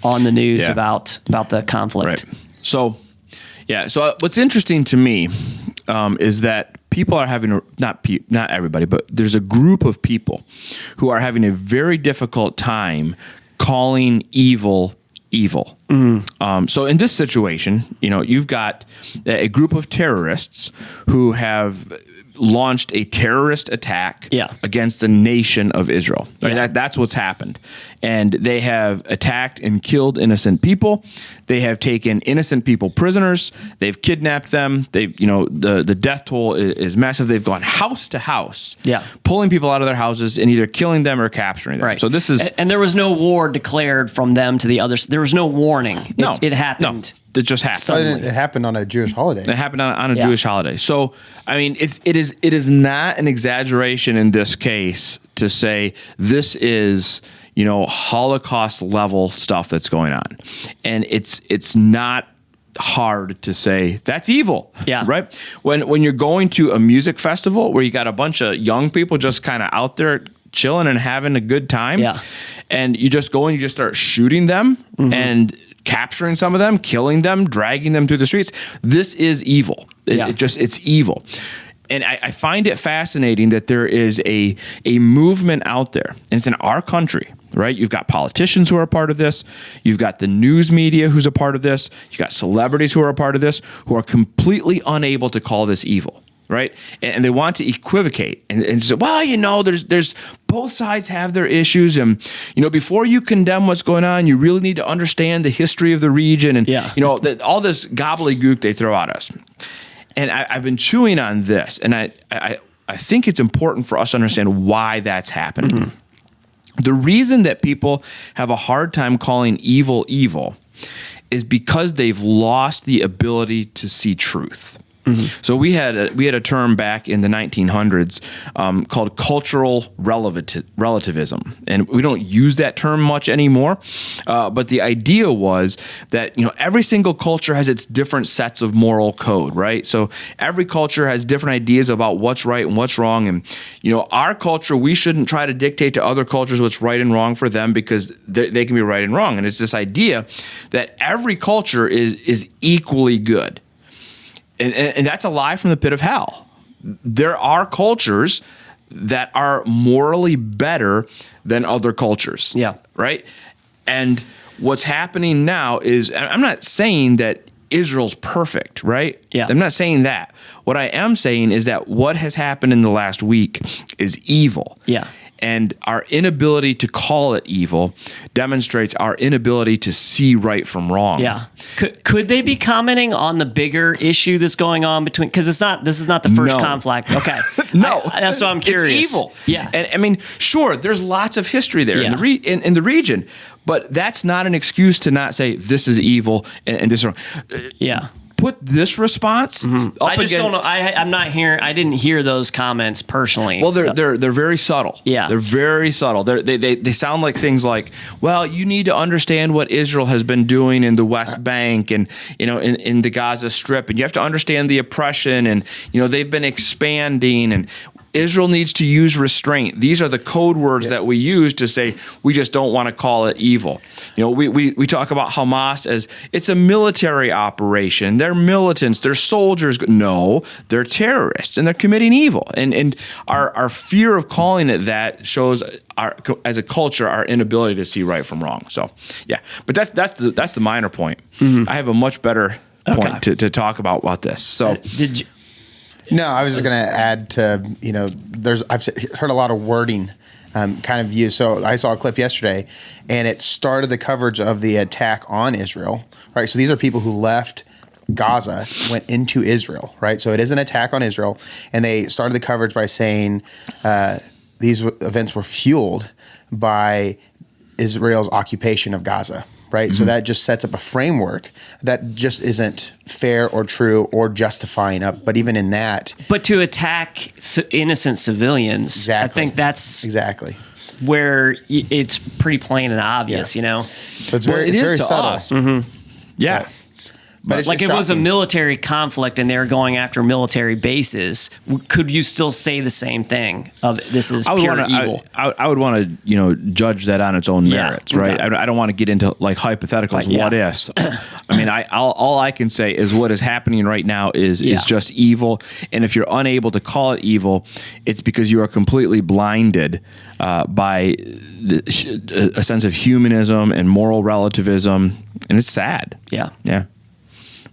[SPEAKER 1] on the news about the conflict.
[SPEAKER 2] Right. So what's interesting to me is that people are having not everybody, but there's a group of people who are having a very difficult time calling evil. So in this situation, you've got a group of terrorists who have launched a terrorist attack against the nation of Israel. Right? That's what's happened. And they have attacked and killed innocent people. They have taken innocent people prisoners. They've kidnapped them. The death toll is massive. They've gone house to house, pulling people out of their houses and either killing them or capturing them.
[SPEAKER 1] Right.
[SPEAKER 2] So this is,
[SPEAKER 1] and there was no war declared from them to the others. There was no warning. It happened.
[SPEAKER 2] No, it just happened.
[SPEAKER 1] Suddenly.
[SPEAKER 3] It happened on a Jewish holoday.
[SPEAKER 2] It happened on a Jewish holiday. So, it is not an exaggeration in this case to say this is, Holocaust level stuff that's going on. And it's not hard to say that's evil.
[SPEAKER 1] Yeah.
[SPEAKER 2] Right? When you're going to a music festival where you got a bunch of young people just kind of out there chilling and having a good time, and you just go and you just start shooting them and capturing some of them, killing them, dragging them through the streets. This is evil. It's evil. And I find it fascinating that there is a movement out there, and it's in our country, right? You've got politicians who are a part of this. You've got the news media who's a part of this. You've got celebrities who are a part of this, who are completely unable to call this evil, right? And they want to equivocate and say, well, there's both sides have their issues, and before you condemn what's going on, you really need to understand the history of the region, and all this gobbledygook they throw at us. And I've been chewing on this, and I think it's important for us to understand why that's happening. Mm-hmm. The reason that people have a hard time calling evil is because they've lost the ability to see truth. So we had a term back in the 1900s called cultural relativism, and we don't use that term much anymore. But the idea was that every single culture has its different sets of moral code, right? So every culture has different ideas about what's right and what's wrong, and our culture, we shouldn't try to dictate to other cultures what's right and wrong for them because they can be right and wrong. And it's this idea that every culture is equally good. And that's a lie from the pit of hell. There are cultures that are morally better than other cultures.
[SPEAKER 1] Yeah.
[SPEAKER 2] Right? And what's happening now is, I'm not saying that Israel's perfect, right?
[SPEAKER 1] Yeah.
[SPEAKER 2] I'm not saying that. What I am saying is that what has happened in the last week is evil.
[SPEAKER 1] Yeah.
[SPEAKER 2] And our inability to call it evil demonstrates our inability to see right from wrong.
[SPEAKER 1] Yeah. Could they be commenting on the bigger issue that's going on between? Because this is not the first
[SPEAKER 2] No.
[SPEAKER 1] conflict. Okay.
[SPEAKER 2] No,
[SPEAKER 1] that's what I'm curious.
[SPEAKER 2] It's evil.
[SPEAKER 1] Yeah.
[SPEAKER 2] And I mean, sure, there's lots of history there
[SPEAKER 1] Yeah.
[SPEAKER 2] in the region, but that's not an excuse to not say this is evil and this is wrong.
[SPEAKER 1] Yeah.
[SPEAKER 2] Put this response up
[SPEAKER 1] I just
[SPEAKER 2] against.
[SPEAKER 1] don't know. I'm not hearing. I didn't hear those comments personally.
[SPEAKER 2] Well,
[SPEAKER 1] so-
[SPEAKER 2] they're very subtle.
[SPEAKER 1] Yeah.
[SPEAKER 2] They're very subtle. They sound like things like, well, you need to understand what Israel has been doing in the West Bank and in the Gaza Strip, and you have to understand the oppression, and they've been expanding, and Israel needs to use restraint. These are the code words that we use to say we just don't want to call it evil. We talk about Hamas as it's a military operation. They're militants. They're soldiers. No, they're terrorists, and they're committing evil. And our fear of calling it that shows as a culture our inability to see right from wrong. So yeah, but that's the minor point. I have a much better point to talk about this. So
[SPEAKER 1] did you?
[SPEAKER 3] No, I was just going to add to, I've heard a lot of wording kind of used. So I saw a clip yesterday, and it started the coverage of the attack on Israel, right? So these are people who left Gaza, went into Israel, right? So it is an attack on Israel, and they started the coverage by saying these events were fueled by Israel's occupation of Gaza. Right. So that just sets up a framework that just isn't fair or true or justifying up. But even in that.
[SPEAKER 1] But to attack innocent civilians,
[SPEAKER 3] Exactly.
[SPEAKER 1] I think that's
[SPEAKER 3] Exactly.
[SPEAKER 1] where it's pretty plain and obvious,
[SPEAKER 3] So it's
[SPEAKER 2] Well,
[SPEAKER 3] very,
[SPEAKER 2] it
[SPEAKER 3] it's
[SPEAKER 2] is
[SPEAKER 3] very
[SPEAKER 2] to
[SPEAKER 3] subtle.
[SPEAKER 2] us. Yeah.
[SPEAKER 3] But it's
[SPEAKER 1] like
[SPEAKER 3] just
[SPEAKER 1] if it was a
[SPEAKER 3] shocking.
[SPEAKER 1] military conflict and they were going after military bases, could you still say the same thing of this is pure evil?
[SPEAKER 2] I would want to judge that on its own
[SPEAKER 1] Yeah,
[SPEAKER 2] merits, right?
[SPEAKER 1] okay.
[SPEAKER 2] I don't want to get into like hypotheticals,
[SPEAKER 1] Yeah.
[SPEAKER 2] what ifs. I mean, all I can say is what is happening right now is
[SPEAKER 1] Yeah.
[SPEAKER 2] just evil, and if you're unable to call it evil, it's because you are completely blinded by a sense of humanism and moral relativism, and it's sad.
[SPEAKER 1] Yeah.
[SPEAKER 2] Yeah.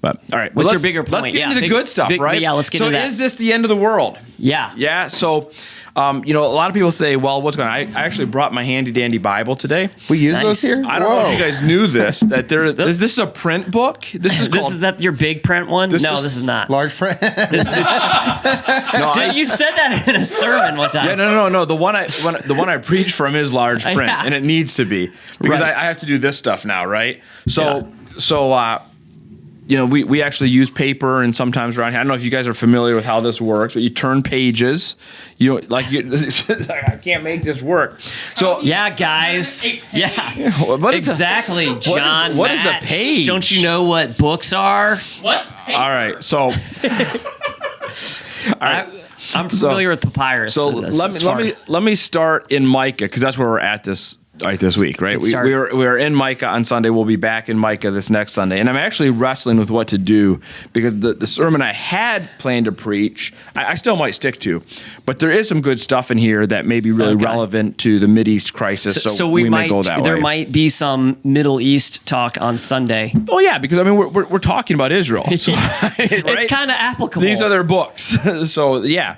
[SPEAKER 2] But all right,
[SPEAKER 1] What's
[SPEAKER 2] well,
[SPEAKER 1] your bigger
[SPEAKER 2] Let's
[SPEAKER 1] point?
[SPEAKER 2] get
[SPEAKER 1] Yeah,
[SPEAKER 2] into the
[SPEAKER 1] big-
[SPEAKER 2] good stuff,
[SPEAKER 1] big-
[SPEAKER 2] right?
[SPEAKER 1] yeah, let's get
[SPEAKER 2] so
[SPEAKER 1] into that.
[SPEAKER 2] is this the end of the world?
[SPEAKER 1] Yeah.
[SPEAKER 2] Yeah. So, a lot of people say, well, what's going on? I actually brought my handy dandy Bible today.
[SPEAKER 3] We use
[SPEAKER 1] Nice.
[SPEAKER 3] those here?
[SPEAKER 2] I don't know if you guys knew this, that this is a print book. This is called.
[SPEAKER 1] Is that your big print one?
[SPEAKER 2] This
[SPEAKER 1] No,
[SPEAKER 2] is-
[SPEAKER 1] this is not.
[SPEAKER 3] Large print.
[SPEAKER 1] This is,
[SPEAKER 2] no,
[SPEAKER 1] you said that in a sermon one time.
[SPEAKER 2] yeah, no. The one I preach from is large print,
[SPEAKER 1] Yeah.
[SPEAKER 2] and it needs to be because
[SPEAKER 1] Right.
[SPEAKER 2] I have to do this stuff now, right? We actually use paper and sometimes around here. I don't know if you guys are familiar with how this works, but you turn pages. I can't make this work. So
[SPEAKER 1] Yeah, guys. Yeah.
[SPEAKER 2] what is
[SPEAKER 1] Exactly, John.
[SPEAKER 2] what is a
[SPEAKER 1] Matt.
[SPEAKER 2] page?
[SPEAKER 1] Don't you know what books are?
[SPEAKER 4] What?
[SPEAKER 2] all right, so
[SPEAKER 1] I'm familiar with papyrus.
[SPEAKER 2] So
[SPEAKER 1] that's
[SPEAKER 2] let me start in Micah because that's where we're at this week, right?
[SPEAKER 1] Good start.
[SPEAKER 2] We were in Micah on Sunday. We'll be back in Micah this next Sunday, and I'm actually wrestling with what to do because the sermon I had planned to preach, I still might stick to, but there is some good stuff in here that may be really
[SPEAKER 1] Okay.
[SPEAKER 2] relevant to the Mideast crisis. So we
[SPEAKER 1] might
[SPEAKER 2] may go that
[SPEAKER 1] there
[SPEAKER 2] way.
[SPEAKER 1] might be some Middle East talk on Sunday.
[SPEAKER 2] Oh yeah, because I mean we're talking about Israel. So,
[SPEAKER 1] It's
[SPEAKER 2] right?
[SPEAKER 1] kind of applicable.
[SPEAKER 2] These are their books. So yeah,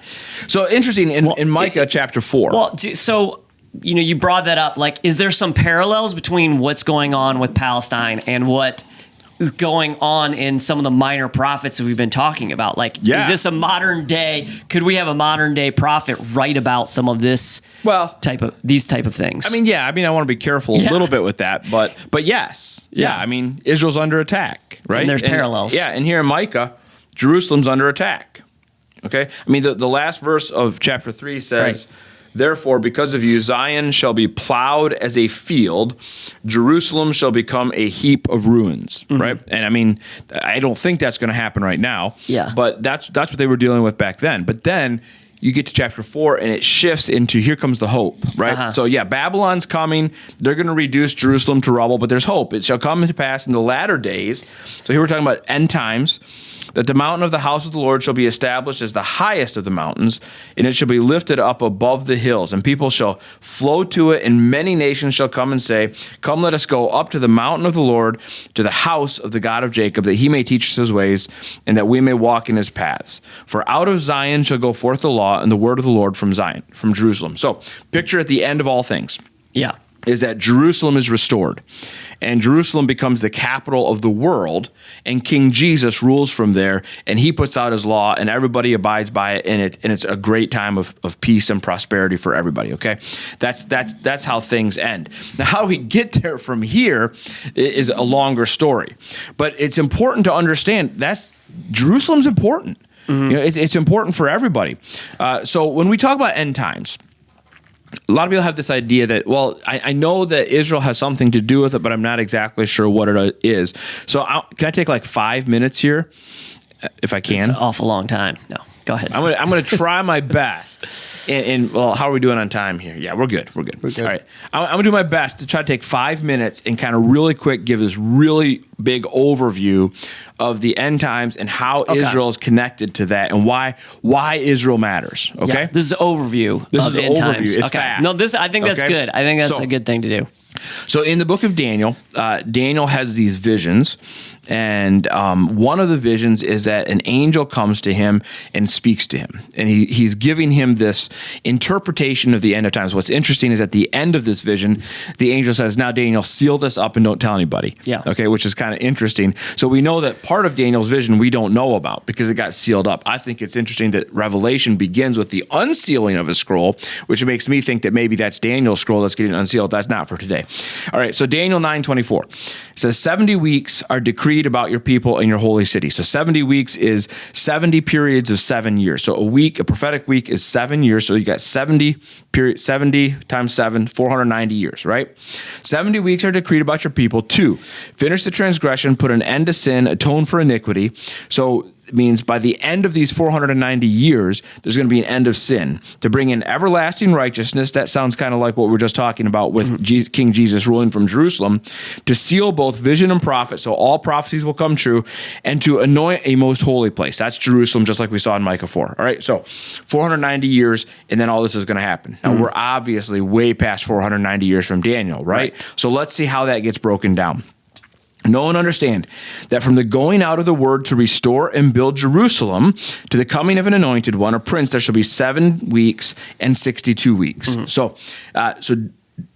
[SPEAKER 2] so interesting in Micah chapter 4.
[SPEAKER 1] Well, so you brought that up. Like, is there some parallels between what's going on with Palestine and what is going on in some of the minor prophets that we've been talking about? Like,
[SPEAKER 2] Yeah.
[SPEAKER 1] is this a modern day? Could we have a modern day prophet write about some of this?
[SPEAKER 2] Well,
[SPEAKER 1] these type of things.
[SPEAKER 2] I mean, I want to be careful a
[SPEAKER 1] Yeah.
[SPEAKER 2] little bit with that, but yes,
[SPEAKER 1] Yeah.
[SPEAKER 2] I mean, Israel's under attack, right?
[SPEAKER 1] And there's parallels.
[SPEAKER 2] Yeah, and here in Micah, Jerusalem's under attack. Okay? I mean, the last verse of chapter 3 says, therefore, because of you, Zion shall be plowed as a field. Jerusalem shall become a heap of ruins, right? And I mean, I don't think that's going to happen right now.
[SPEAKER 1] Yeah.
[SPEAKER 2] But that's what they were dealing with back then. But then you get to chapter 4 and it shifts into here comes the hope, right? So yeah, Babylon's coming. They're going to reduce Jerusalem to rubble, but there's hope. It shall come to pass in the latter days. So here we're talking about end times, that the mountain of the house of the Lord shall be established as the highest of the mountains, and it shall be lifted up above the hills, and people shall flow to it, and many nations shall come and say, come, let us go up to the mountain of the Lord, to the house of the God of Jacob, that he may teach us his ways, and that we may walk in his paths. For out of Zion shall go forth the law and the word of the Lord from Zion, from Jerusalem. So picture at the end of all things.
[SPEAKER 1] Yeah.
[SPEAKER 2] Is that Jerusalem is restored, and Jerusalem becomes the capital of the world, and King Jesus rules from there, and he puts out his law, and everybody abides by it, and it's a great time of peace and prosperity for everybody. Okay, that's how things end. Now, how we get there from here is a longer story, but it's important to understand that's Jerusalem's important. You know, it's important for everybody. So when we talk about end times, a lot of people have this idea that, well, I know that Israel has something to do with it, but I'm not exactly sure what it is. So can I take like 5 minutes here, if I can?
[SPEAKER 1] It's an awful long time. No, go ahead.
[SPEAKER 2] I'm gonna try my best. And well, how are we doing on time here? Yeah, we're good. We're good. All right. I'm gonna do my best to try to take 5 minutes and kind of really quick give this really big overview of the end times and how Israel is connected to that and why Israel matters. Okay.
[SPEAKER 1] Yeah, this is an overview.
[SPEAKER 2] This
[SPEAKER 1] of
[SPEAKER 2] is an
[SPEAKER 1] end
[SPEAKER 2] overview.
[SPEAKER 1] times.
[SPEAKER 2] It's
[SPEAKER 1] okay.
[SPEAKER 2] fast.
[SPEAKER 1] No, I think that's good. I think that's a good thing to do.
[SPEAKER 2] So in the book of Daniel, Daniel has these visions, and one of the visions is that an angel comes to him and speaks to him, and he's giving him this interpretation of the end of times. What's interesting is at the end of this vision, the angel says, now Daniel, seal this up and don't tell anybody.
[SPEAKER 1] Yeah.
[SPEAKER 2] Okay, which is kind of interesting. So we know that part of Daniel's vision we don't know about because it got sealed up. I think it's interesting that Revelation begins with the unsealing of a scroll, which makes me think that maybe that's Daniel's scroll that's getting unsealed. That's not for today. All right, so Daniel 9:24 says 70 weeks are decreed about your people in your holy city. So 70 weeks is 70 periods of 7 years. So a prophetic week is 7 years. So you got 70 times 7, 490 years, right? 70 weeks are decreed about your people to finish the transgression, put an end to sin, atone for iniquity. So it means by the end of these 490 years, there's going to be an end of sin. To bring in everlasting righteousness, that sounds kind of like what we were just talking about with King Jesus ruling from Jerusalem. To seal both vision and prophet, so all prophecies will come true, and to anoint a most holy place. That's Jerusalem, just like we saw in Micah 4. All right, so 490 years, and then all this is going to happen. Now, we're obviously way past 490 years from Daniel, right? So let's see how that gets broken down. Know and understand that from the going out of the word to restore and build Jerusalem to the coming of an anointed one, a prince, there shall be 7 weeks and 62 weeks. So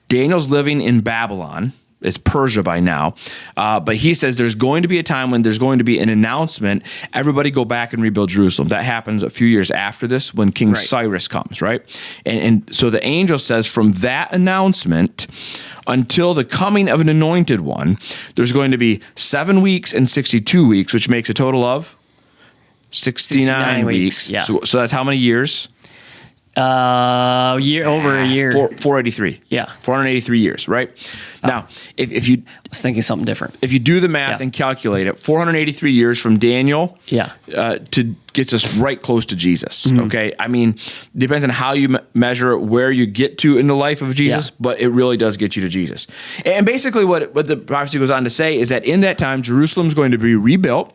[SPEAKER 2] Daniel's living in Babylon. It's Persia by now. But he says there's going to be a time when there's going to be an announcement, everybody go back and rebuild Jerusalem. That happens a few years after this when King Cyrus comes, right? And so the angel says from that announcement until the coming of an anointed one, there's going to be 7 weeks and 62 weeks, which makes a total of 69 weeks.
[SPEAKER 1] Yeah.
[SPEAKER 2] So that's how many years?
[SPEAKER 1] Over a year.
[SPEAKER 2] 483.
[SPEAKER 1] Yeah.
[SPEAKER 2] 483 years, right? Now, if you
[SPEAKER 1] I was thinking something different.
[SPEAKER 2] if you do the math and calculate it, 483 years from Daniel to gets us right close to Jesus, okay? I mean, depends on how you measure it, where you get to in the life of Jesus, but it really does get you to Jesus. And basically what the prophecy goes on to say is that in that time, Jerusalem's going to be rebuilt.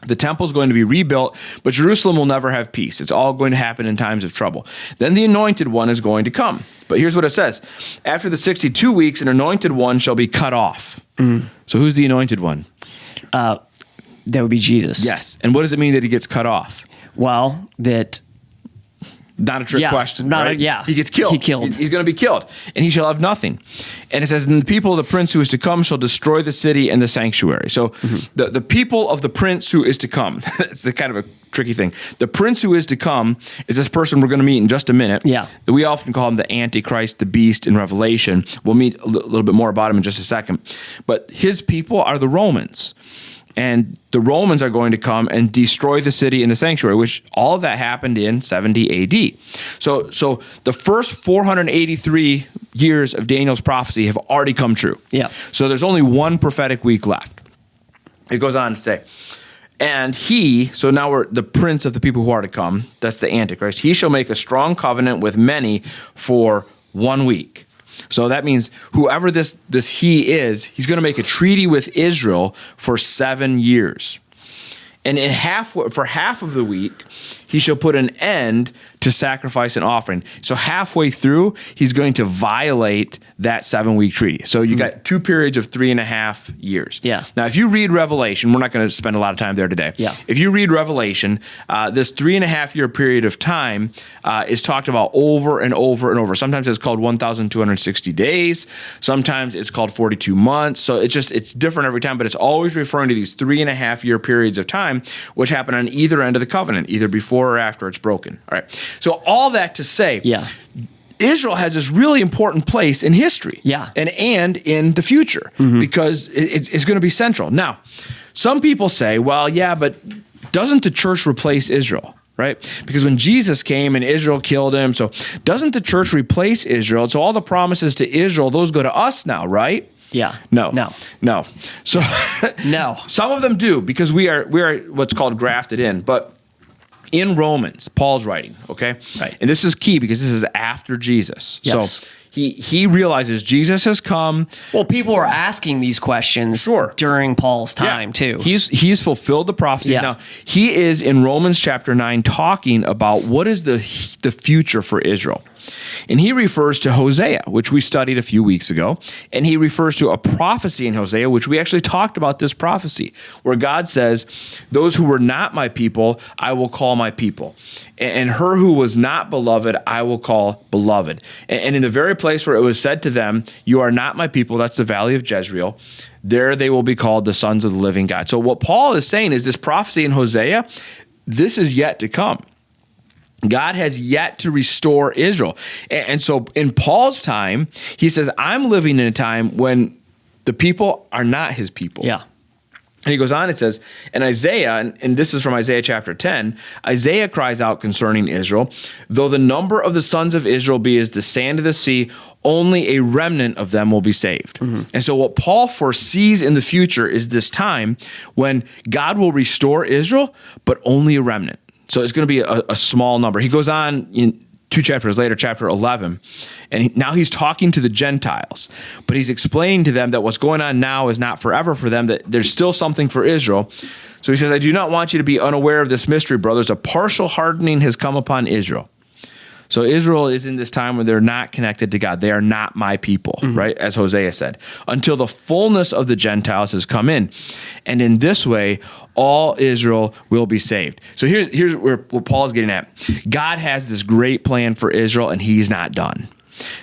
[SPEAKER 2] The temple is going to be rebuilt, but Jerusalem will never have peace. It's all going to happen in times of trouble. Then the anointed one is going to come. But here's what it says. After the 62 weeks, an anointed one shall be cut off. So who's the anointed one?
[SPEAKER 1] That would be Jesus.
[SPEAKER 2] Yes. And what does it mean that he gets cut off?
[SPEAKER 1] Well, that...
[SPEAKER 2] Not a trick question, right? He gets killed. He's going to be killed, and he shall have nothing. And it says, and the people of the prince who is to come shall destroy the city and the sanctuary. So the people of the prince who is to come, it's the kind of a tricky thing. The prince who is to come is this person we're going to meet in just a minute.
[SPEAKER 1] Yeah.
[SPEAKER 2] We often call him the Antichrist, the beast in Revelation. We'll meet a little bit more about him in just a second. But his people are the Romans. and the Romans are going to come and destroy the city and the sanctuary, which all of that happened in 70 AD. So the first 483 years of Daniel's prophecy have already come true.
[SPEAKER 1] Yeah.
[SPEAKER 2] So there's only one prophetic week left. It goes on to say, and he, so now we're the prince of the people who are to come, that's the Antichrist, he shall make a strong covenant with many for 1 week. So that means whoever this he is, he's going to make a treaty with Israel for 7 years. And for half of the week, he shall put an end to sacrifice and offering. So halfway through, he's going to violate that 7-week treaty. So you got 2 periods of 3.5 years.
[SPEAKER 1] Yeah.
[SPEAKER 2] Now, if you read Revelation, we're not going to spend a lot of time there today.
[SPEAKER 1] Yeah.
[SPEAKER 2] If you read Revelation, this 3.5 year period of time is talked about over and over and over. Sometimes it's called 1,260 days. Sometimes it's called 42 months. So it's different every time, but it's always referring to these 3.5 year periods of time, which happen on either end of the covenant, either before or after it's broken. All right. So all that to say, Israel has this really important place in history, and in the future, because it's going to be central. Now, some people say, well, yeah, but doesn't the church replace Israel? Right? Because when Jesus came and Israel killed him, so doesn't the church replace Israel? So all the promises to Israel, those go to us now, right?
[SPEAKER 1] Yeah.
[SPEAKER 2] No. So
[SPEAKER 1] no.
[SPEAKER 2] Some of them do, because we are what's called grafted in, but in Romans, Paul's writing, okay?
[SPEAKER 1] Right.
[SPEAKER 2] And this is key because this is after Jesus.
[SPEAKER 1] Yes.
[SPEAKER 2] So he realizes Jesus has come.
[SPEAKER 1] Well, people were asking these questions during Paul's time too.
[SPEAKER 2] He's fulfilled the prophecies.
[SPEAKER 1] Yeah.
[SPEAKER 2] Now, he is in Romans chapter 9 talking about what is the future for Israel. And he refers to Hosea, which we studied a few weeks ago. And he refers to a prophecy in Hosea, which we actually talked about this prophecy, where God says, those who were not my people, I will call my people. And her who was not beloved, I will call beloved. And in the very place where it was said to them, you are not my people, that's the valley of Jezreel, there they will be called the sons of the living God. So what Paul is saying is this prophecy in Hosea, this is yet to come. God has yet to restore Israel. And so in Paul's time, he says, I'm living in a time when the people are not his people.
[SPEAKER 1] Yeah.
[SPEAKER 2] And he goes on, it says, and Isaiah, and this is from Isaiah chapter 10, Isaiah cries out concerning Israel, though the number of the sons of Israel be as the sand of the sea, only a remnant of them will be saved. And so what Paul foresees in the future is this time when God will restore Israel, but only a remnant. So it's going to be a small number. He goes on in 2 chapters later, chapter 11, and now he's talking to the Gentiles, but he's explaining to them that what's going on now is not forever for them, that there's still something for Israel. So he says, I do not want you to be unaware of this mystery, brothers. A partial hardening has come upon Israel. So Israel is in this time where they're not connected to God. They are not my people, right? As Hosea said, until the fullness of the Gentiles has come in. And in this way, all Israel will be saved. So here's where what Paul is getting at. God has this great plan for Israel, and he's not done.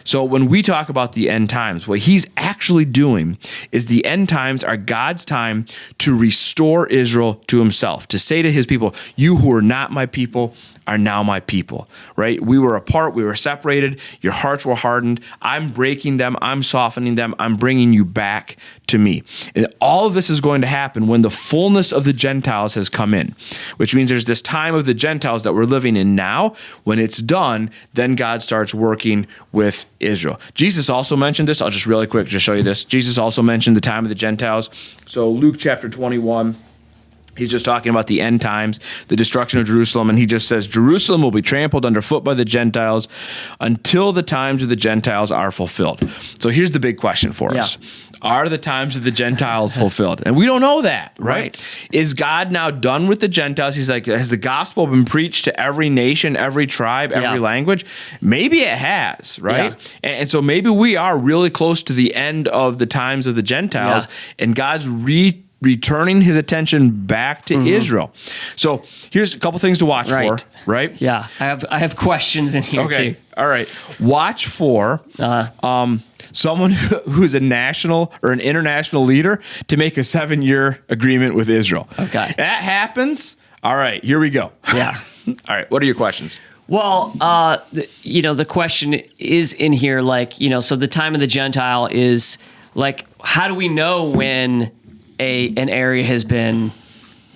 [SPEAKER 2] So when we talk about the end times, what he's actually doing is the end times are God's time to restore Israel to himself, to say to his people, you who are not my people are now my people, right? We were apart. We were separated. Your hearts were hardened. I'm breaking them. I'm softening them. I'm bringing you back to me. And all of this is going to happen when the fullness of the Gentiles has come in, which means there's this time of the Gentiles that we're living in now. When it's done, then God starts working with Israel. Jesus also mentioned this. I'll just really quick just show you this. Jesus also mentioned the time of the Gentiles. So Luke chapter 21, he's just talking about the end times, the destruction of Jerusalem, and he just says, Jerusalem will be trampled underfoot by the Gentiles until the times of the Gentiles are fulfilled. So here's the big question for us. Are the times of the Gentiles fulfilled? And we don't know that, right? Is God now done with the Gentiles? He's like, has the gospel been preached to every nation, every tribe, every language? Maybe it has, right? And so maybe we are really close to the end of the times of the Gentiles, and God's returning his attention back to Israel. So here's a couple things to watch for, right?
[SPEAKER 1] Yeah, I have questions in here too.
[SPEAKER 2] All right. Watch for someone who's a national or an international leader to make a 7-year agreement with Israel.
[SPEAKER 1] Okay.
[SPEAKER 2] That happens. All right, here we go.
[SPEAKER 1] Yeah.
[SPEAKER 2] All right, what are your questions?
[SPEAKER 1] Well, the question is in here, like, so the time of the Gentile is like, how do we know when an area has been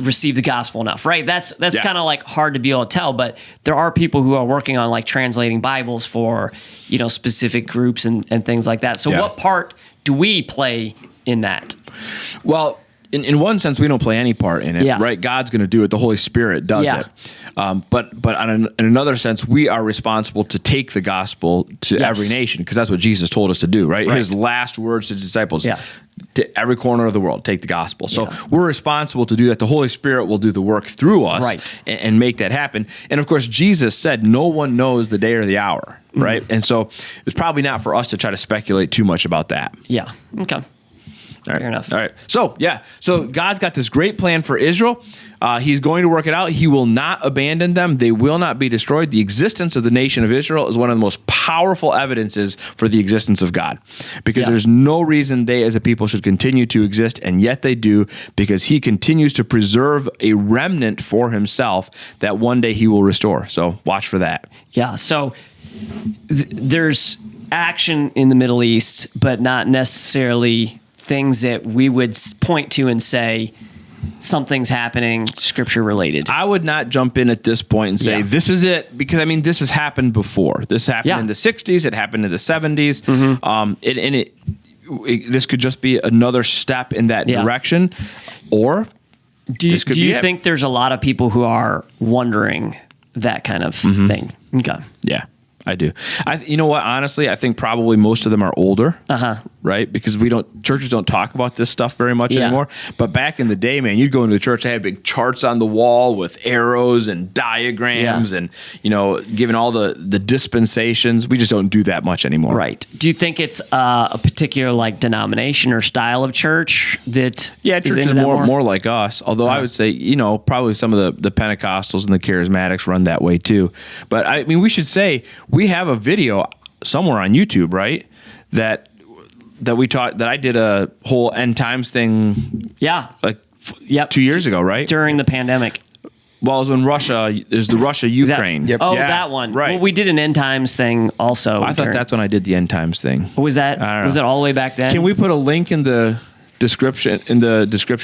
[SPEAKER 1] received the gospel enough, right? That's
[SPEAKER 2] Yeah.
[SPEAKER 1] kind of like hard to be able to tell, but there are people who are working on like translating Bibles for, specific groups and things like that. So
[SPEAKER 2] Yeah.
[SPEAKER 1] what part do we play in that?
[SPEAKER 2] Well, in one sense, we don't play any part in it,
[SPEAKER 1] Yeah.
[SPEAKER 2] right? God's going to do it. The Holy Spirit does
[SPEAKER 1] Yeah.
[SPEAKER 2] it. But in another sense, we are responsible to take the gospel to
[SPEAKER 1] Yes.
[SPEAKER 2] every nation, because that's what Jesus told us to do, right?
[SPEAKER 1] Right.
[SPEAKER 2] His last words to his disciples,
[SPEAKER 1] Yeah.
[SPEAKER 2] to every corner of the world, take the gospel. So
[SPEAKER 1] Yeah.
[SPEAKER 2] we're responsible to do that. The Holy Spirit will do the work through us
[SPEAKER 1] Right.
[SPEAKER 2] and make that happen. And of course, Jesus said, no one knows the day or the hour, right? And so it's probably not for us to try to speculate too much about that.
[SPEAKER 1] Yeah. Okay.
[SPEAKER 2] All right.
[SPEAKER 1] Fair enough.
[SPEAKER 2] All right. So God's got this great plan for Israel. He's going to work it out. He will not abandon them. They will not be destroyed. The existence of the nation of Israel is one of the most powerful evidences for the existence of God, because
[SPEAKER 1] Yeah.
[SPEAKER 2] there's no reason they as a people should continue to exist, and yet they do, because he continues to preserve a remnant for himself that one day he will restore. So watch for that.
[SPEAKER 1] Yeah. So there's action in the Middle East, but not necessarily things that we would point to and say something's happening scripture related.
[SPEAKER 2] I would not jump in at this point and say,
[SPEAKER 1] Yeah.
[SPEAKER 2] this is it, because this has happened before. This happened
[SPEAKER 1] Yeah.
[SPEAKER 2] in the 60s. It happened in the 70s.
[SPEAKER 1] Mm-hmm.
[SPEAKER 2] This could just be another step in that
[SPEAKER 1] Yeah.
[SPEAKER 2] direction. Or this could
[SPEAKER 1] Do
[SPEAKER 2] be
[SPEAKER 1] you
[SPEAKER 2] it.
[SPEAKER 1] think there's a lot of people who are wondering that kind of
[SPEAKER 2] Mm-hmm.
[SPEAKER 1] thing? Okay.
[SPEAKER 2] Yeah, I do. You know what? Honestly, I think probably most of them are older, right? Because churches don't talk about this stuff very much
[SPEAKER 1] Yeah.
[SPEAKER 2] anymore. But back in the day, man, you'd go into a church, they had big charts on the wall with arrows and diagrams,
[SPEAKER 1] Yeah.
[SPEAKER 2] and giving all the dispensations. We just don't do that much anymore.
[SPEAKER 1] Right. Do you think it's a particular like denomination or style of church that
[SPEAKER 2] Yeah,
[SPEAKER 1] is
[SPEAKER 2] church
[SPEAKER 1] into
[SPEAKER 2] is
[SPEAKER 1] that
[SPEAKER 2] more like us. Although I would say, probably some of the Pentecostals and the Charismatics run that way too. But I mean, we should say we have a video somewhere on YouTube, right? That we taught, that I did a whole end times thing
[SPEAKER 1] Yeah.
[SPEAKER 2] like
[SPEAKER 1] Yep.
[SPEAKER 2] 2 years ago, right?
[SPEAKER 1] During the pandemic.
[SPEAKER 2] Well, it was when there's the Russia-Ukraine.
[SPEAKER 3] Yep.
[SPEAKER 1] Oh,
[SPEAKER 2] Yeah,
[SPEAKER 1] that one.
[SPEAKER 2] Right.
[SPEAKER 1] Well, we did an end times thing also.
[SPEAKER 2] I thought that's when I did the end times thing.
[SPEAKER 1] Was that
[SPEAKER 2] I don't know.
[SPEAKER 1] was it all the way back then?
[SPEAKER 2] Can we put a link in the description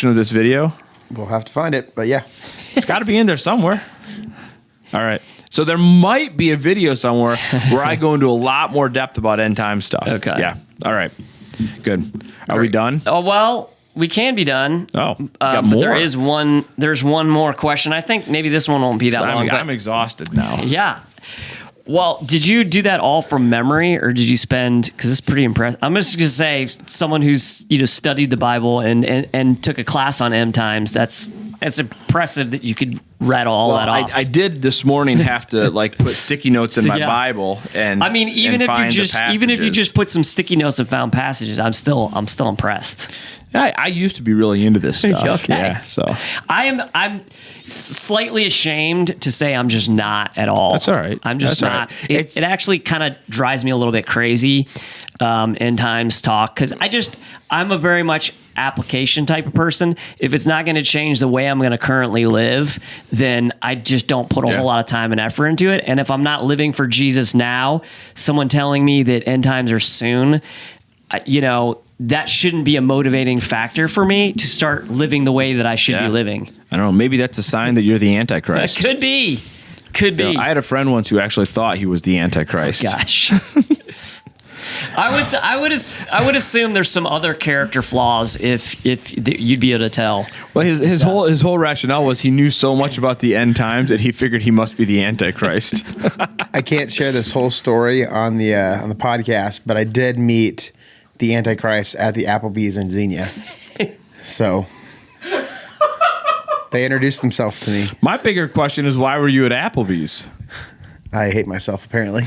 [SPEAKER 2] of this video?
[SPEAKER 3] We'll have to find it, but yeah.
[SPEAKER 2] It's got to be in there somewhere. All right. So there might be a video somewhere where I go into a lot more depth about end time stuff.
[SPEAKER 1] Okay.
[SPEAKER 2] Yeah. All right. Good. Are we done?
[SPEAKER 1] Oh, well, we can be done.
[SPEAKER 2] Oh,
[SPEAKER 1] but
[SPEAKER 2] got more.
[SPEAKER 1] there's one more question. I think maybe this one won't be that long. But
[SPEAKER 2] I'm exhausted now.
[SPEAKER 1] yeah. Well, did you do that all from memory, or did you spend? Because it's pretty impressive. I'm just gonna say, someone who's studied the Bible and took a class on end times. It's impressive that you could rattle all that off.
[SPEAKER 2] I did this morning have to put sticky notes in my
[SPEAKER 1] Yeah.
[SPEAKER 2] Bible, and
[SPEAKER 1] I mean, even
[SPEAKER 2] and
[SPEAKER 1] if you
[SPEAKER 2] find the
[SPEAKER 1] just put some sticky notes and found passages, I'm still impressed.
[SPEAKER 2] I used to be really into this stuff.
[SPEAKER 1] Okay.
[SPEAKER 2] Yeah, so
[SPEAKER 1] I'm slightly ashamed to say I'm just not at all.
[SPEAKER 2] That's all right.
[SPEAKER 1] I'm just
[SPEAKER 2] That's all
[SPEAKER 1] not.
[SPEAKER 2] right.
[SPEAKER 1] It actually kind of drives me a little bit crazy. End times talk, because I'm a very much application type of person. If it's not going to change the way I'm going to currently live, then I just don't put a whole lot of time and effort into it. And if I'm not living for Jesus now, someone telling me that end times are soon, that shouldn't be a motivating factor for me to start living the way that I should
[SPEAKER 2] Yeah.
[SPEAKER 1] be living.
[SPEAKER 2] I don't know. Maybe that's a sign that you're the Antichrist.
[SPEAKER 1] That could be.
[SPEAKER 2] I had a friend once who actually thought he was the Antichrist.
[SPEAKER 1] Gosh. I would assume there's some other character flaws if you'd be able to tell.
[SPEAKER 2] Well, his whole rationale was he knew so much about the end times that he figured he must be the Antichrist.
[SPEAKER 3] I can't share this whole story on the podcast, but I did meet the Antichrist at the Applebee's in Xenia. So they introduced themselves to me.
[SPEAKER 2] My bigger question is, why were you at Applebee's?
[SPEAKER 3] I hate myself, apparently.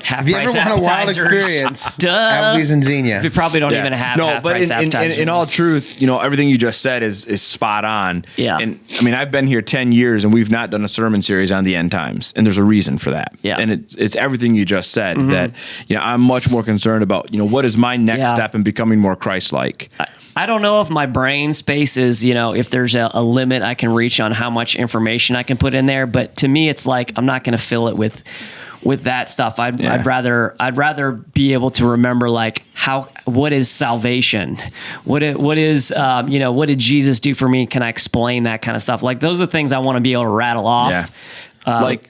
[SPEAKER 1] Half
[SPEAKER 3] If you ever
[SPEAKER 1] price
[SPEAKER 3] want a wild
[SPEAKER 1] appetizers.
[SPEAKER 3] experience,
[SPEAKER 1] Duh.
[SPEAKER 3] Applebee's in Xenia.
[SPEAKER 1] We probably don't even have
[SPEAKER 2] no,
[SPEAKER 1] half
[SPEAKER 2] but
[SPEAKER 1] price
[SPEAKER 2] in
[SPEAKER 1] appetizers.
[SPEAKER 2] all truth, everything you just said is spot on.
[SPEAKER 1] Yeah.
[SPEAKER 2] And I mean, I've been here 10 years and we've not done a sermon series on the end times, and there's a reason for that.
[SPEAKER 1] Yeah.
[SPEAKER 2] And it's everything you just said, that I'm much more concerned about what is my next step in becoming more Christ-like.
[SPEAKER 1] I don't know if my brain space is, if there's a limit I can reach on how much information I can put in there. But to me, it's like I'm not going to fill it with with that stuff. I'd rather be able to remember like what is salvation? What is what did Jesus do for me? Can I explain that kind of stuff? Like those are things I want to be able to rattle off.
[SPEAKER 2] Yeah.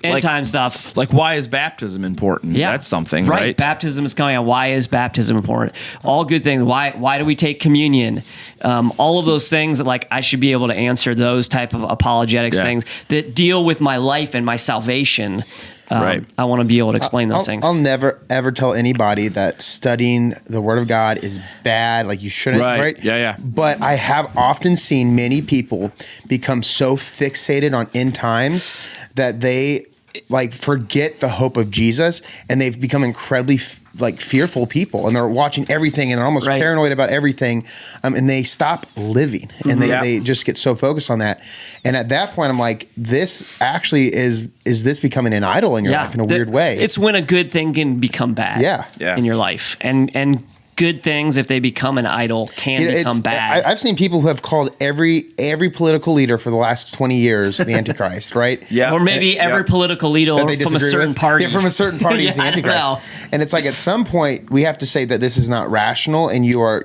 [SPEAKER 1] End time stuff.
[SPEAKER 2] Like, why is baptism important?
[SPEAKER 1] Yeah,
[SPEAKER 2] that's something, right?
[SPEAKER 1] Baptism is coming on. Why is baptism important? All good things. Why do we take communion? All of those things that like I should be able to answer those type of apologetics things that deal with my life and my salvation. I want to be able to explain those things.
[SPEAKER 3] I'll never ever tell anybody that studying the Word of God is bad. Like you shouldn't, right?
[SPEAKER 2] Yeah.
[SPEAKER 3] But I have often seen many people become so fixated on end times that they like forget the hope of Jesus, and they've become incredibly fearful people, and they're watching everything, and they're almost paranoid about everything, and they stop living, and they just get so focused on that. And at that point, I'm like, this actually is this becoming an idol in your life in a weird way?
[SPEAKER 1] It's when a good thing can become bad in your life, and good things, if they become an idol, can become bad.
[SPEAKER 3] I've seen people who have called every political leader for the last 20 years the Antichrist, right?
[SPEAKER 1] Yeah. Or maybe every political leader from a certain party.
[SPEAKER 3] Yeah, from a certain party is the Antichrist. And it's like at some point we have to say that this is not rational, and you are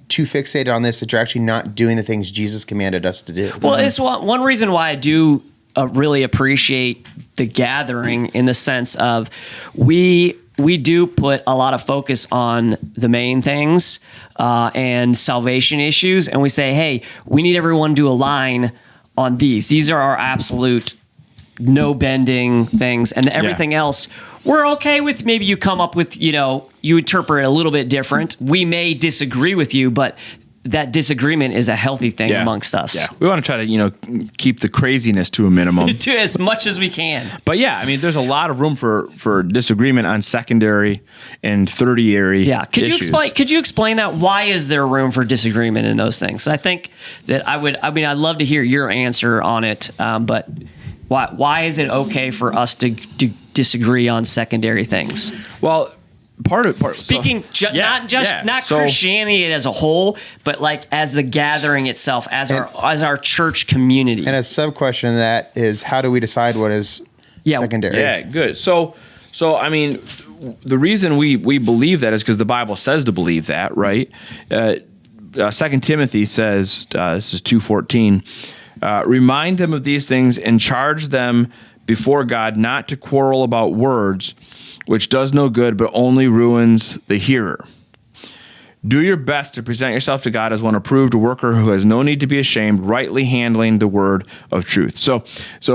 [SPEAKER 3] too fixated on this that you're actually not doing the things Jesus commanded us to do.
[SPEAKER 1] Well, it's one reason why I do really appreciate the gathering, in the sense of we do put a lot of focus on the main things and salvation issues. And we say, hey, we need everyone to align on these. These are our absolute no bending things. And everything else, we're okay with. Maybe you come up with, you interpret it a little bit different. We may disagree with you, but that disagreement is a healthy thing amongst us.
[SPEAKER 2] Yeah, we want to try to keep the craziness to a minimum,
[SPEAKER 1] to as much as we can.
[SPEAKER 2] But there's a lot of room for disagreement on secondary and tertiary.
[SPEAKER 1] Yeah, could you explain that? Why is there room for disagreement in those things? I think that I'd love to hear your answer on it. But why is it okay for us to disagree on secondary things?
[SPEAKER 2] Well,
[SPEAKER 1] Speaking not Christianity as a whole, but like as the gathering itself, as our church community.
[SPEAKER 3] And a sub question of that is, how do we decide what is secondary?
[SPEAKER 2] Yeah, good. So I mean, the reason we believe that is because the Bible says to believe that, right? 2 Timothy says, this is 2:14, remind them of these things and charge them before God not to quarrel about words, which does no good, but only ruins the hearer. Do your best to present yourself to God as one approved, a worker who has no need to be ashamed, rightly handling the word of truth. So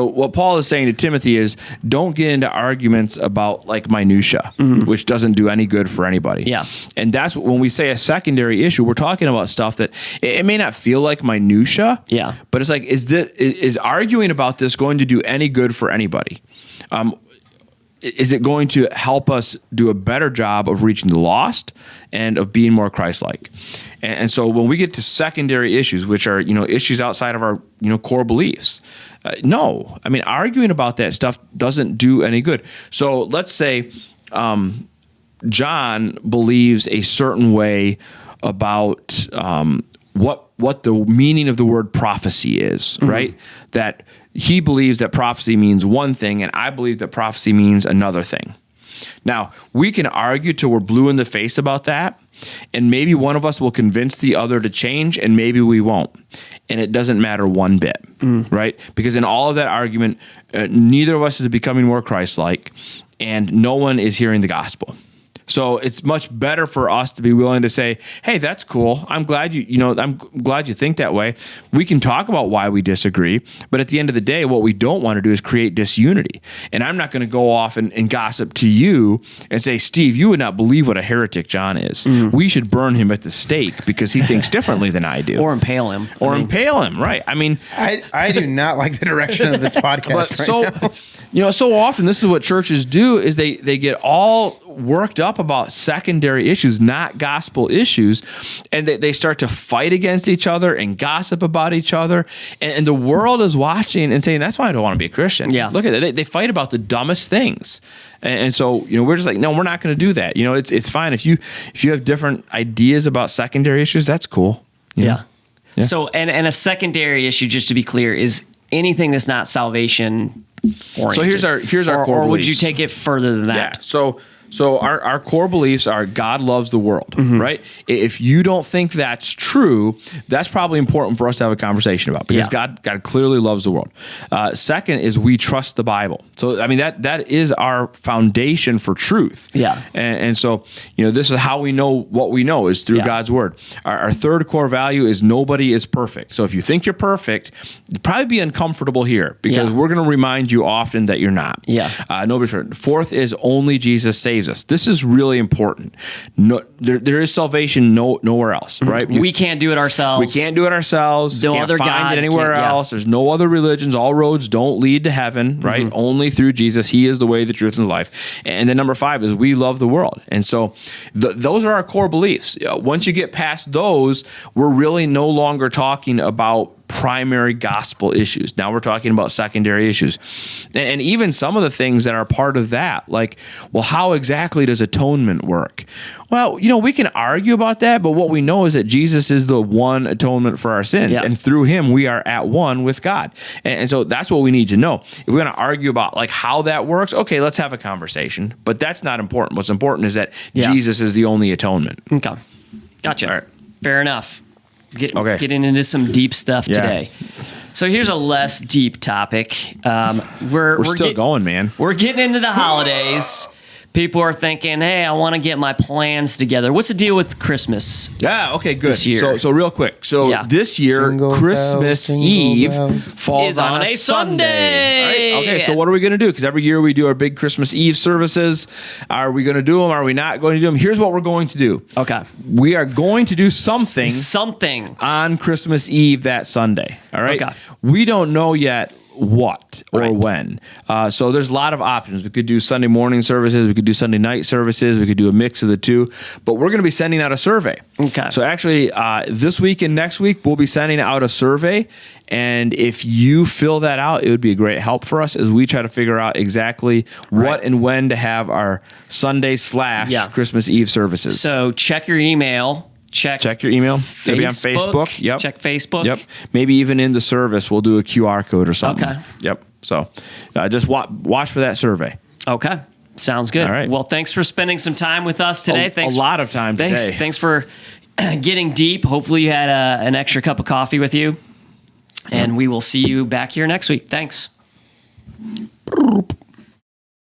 [SPEAKER 2] what Paul is saying to Timothy is, don't get into arguments about like minutia, which doesn't do any good for anybody.
[SPEAKER 1] Yeah.
[SPEAKER 2] And that's when we say a secondary issue, we're talking about stuff that it may not feel like minutia.
[SPEAKER 1] Yeah.
[SPEAKER 2] But it's like, is arguing about this going to do any good for anybody? Is it going to help us do a better job of reaching the lost and of being more Christ-like? And so when we get to secondary issues, which are, issues outside of our, core beliefs, no. I mean, arguing about that stuff doesn't do any good. So let's say John believes a certain way about what the meaning of the word prophecy is, right? That he believes that prophecy means one thing, and I believe that prophecy means another thing. Now, we can argue till we're blue in the face about that, and maybe one of us will convince the other to change, and maybe we won't. And it doesn't matter one bit, right? Because in all of that argument, neither of us is becoming more Christ-like, and no one is hearing the gospel. So it's much better for us to be willing to say, "Hey, that's cool. I'm glad I'm glad you think that way. We can talk about why we disagree, but at the end of the day, what we don't want to do is create disunity. And I'm not going to go off and gossip to you and say, Steve, you would not believe what a heretic John is. We should burn him at the stake because he thinks differently than I do,
[SPEAKER 1] or impale him,
[SPEAKER 2] impale him. Right? I mean,
[SPEAKER 3] I do not like the direction of this podcast.
[SPEAKER 2] So often this is what churches do is they get all worked up about secondary issues, not gospel issues, and they start to fight against each other and gossip about each other, and the world is watching and saying, that's why I don't want to be a Christian.
[SPEAKER 1] Yeah.
[SPEAKER 2] Look at it. They fight about the dumbest things. And so, we're just like, no, we're not going to do that. It's fine. If you have different ideas about secondary issues, that's cool.
[SPEAKER 1] Yeah. So, and a secondary issue, just to be clear, is anything that's not salvation oriented.
[SPEAKER 2] So here's our core
[SPEAKER 1] Or would you
[SPEAKER 2] beliefs.
[SPEAKER 1] take it further than
[SPEAKER 2] Yeah.
[SPEAKER 1] that?
[SPEAKER 2] So our core beliefs are God loves the world, right? If you don't think that's true, that's probably important for us to have a conversation about because
[SPEAKER 1] Yeah.
[SPEAKER 2] God clearly loves the world. Second is we trust the Bible. So I mean that is our foundation for truth.
[SPEAKER 1] Yeah.
[SPEAKER 2] And so this is how we know what we know is through
[SPEAKER 1] Yeah.
[SPEAKER 2] God's word. Our third core value is nobody is perfect. So if you think you're perfect, you'd probably be uncomfortable here because
[SPEAKER 1] Yeah.
[SPEAKER 2] we're going to remind you often that you're not.
[SPEAKER 1] Yeah.
[SPEAKER 2] Nobody's perfect. Fourth is only Jesus saves us. This is really important. No, there is salvation nowhere else, right?
[SPEAKER 1] We can't do it ourselves.
[SPEAKER 2] We can't do it ourselves.
[SPEAKER 1] No
[SPEAKER 2] Can't
[SPEAKER 1] other
[SPEAKER 2] find
[SPEAKER 1] God
[SPEAKER 2] it anywhere
[SPEAKER 1] can't- yeah.
[SPEAKER 2] else. There's no other religions. All roads don't lead to heaven, right? Only through Jesus. He is the way, the truth, and the life. And then number 5 is we love the world. And so those are our core beliefs. Once you get past those, we're really no longer talking about primary gospel issues. Now we're talking about secondary issues. And even some of the things that are part of that, like, well, how exactly does atonement work? Well, we can argue about that, but what we know is that Jesus is the one atonement for our sins.
[SPEAKER 1] Yeah.
[SPEAKER 2] And through him, we are at one with God. And so that's what we need to know. If we're going to argue about like how that works, okay, let's have a conversation. But that's not important. What's important is that
[SPEAKER 1] Yeah.
[SPEAKER 2] Jesus is the only atonement.
[SPEAKER 1] Okay. Gotcha.
[SPEAKER 2] All right.
[SPEAKER 1] Fair enough.
[SPEAKER 2] Okay.
[SPEAKER 1] Getting into some deep stuff
[SPEAKER 2] Yeah.
[SPEAKER 1] today. So here's a less deep topic. We're
[SPEAKER 2] still going, man.
[SPEAKER 1] We're getting into the holidays. People are thinking, hey, I want to get my plans together. What's the deal with Christmas?
[SPEAKER 2] Yeah, okay, good.
[SPEAKER 1] This year.
[SPEAKER 2] So real quick. So
[SPEAKER 1] Yeah.
[SPEAKER 2] this year,
[SPEAKER 3] Jingle
[SPEAKER 2] Christmas
[SPEAKER 3] bells, jingle
[SPEAKER 2] Eve
[SPEAKER 3] bells.
[SPEAKER 2] falls
[SPEAKER 1] Is
[SPEAKER 2] on
[SPEAKER 1] on
[SPEAKER 2] a
[SPEAKER 1] a
[SPEAKER 2] Sunday.
[SPEAKER 1] Sunday.
[SPEAKER 2] Right? Okay, so what are we going to do? Because every year we do our big Christmas Eve services. Are we going to do them? Are we not going to do them? Here's what we're going to do.
[SPEAKER 1] Okay.
[SPEAKER 2] We are going to do something
[SPEAKER 1] Something.
[SPEAKER 2] on Christmas Eve that Sunday. All right.
[SPEAKER 1] Okay.
[SPEAKER 2] We don't know yet what or
[SPEAKER 1] Right.
[SPEAKER 2] when. So there's a lot of options. We could do Sunday morning services. We could do Sunday night services. We could do a mix of the two. But we're going to be sending out a survey.
[SPEAKER 1] Okay.
[SPEAKER 2] So actually, this week and next week, we'll be sending out a survey. And if you fill that out, it would be a great help for us as we try to figure out exactly what and when to have our Sunday /
[SPEAKER 1] Yeah.
[SPEAKER 2] Christmas Eve services.
[SPEAKER 1] So check your email. Check
[SPEAKER 2] your email. Maybe on Facebook. Yep.
[SPEAKER 1] Check Facebook.
[SPEAKER 2] Yep. Maybe even in the service, we'll do a QR code or something.
[SPEAKER 1] Okay.
[SPEAKER 2] Yep. So just watch for that survey.
[SPEAKER 1] Okay. Sounds good.
[SPEAKER 2] All right.
[SPEAKER 1] Well, thanks for spending some time with us today. Thanks
[SPEAKER 2] a lot of time today.
[SPEAKER 1] Thanks for getting deep. Hopefully you had an extra cup of coffee with you. And we will see you back here next week. Thanks.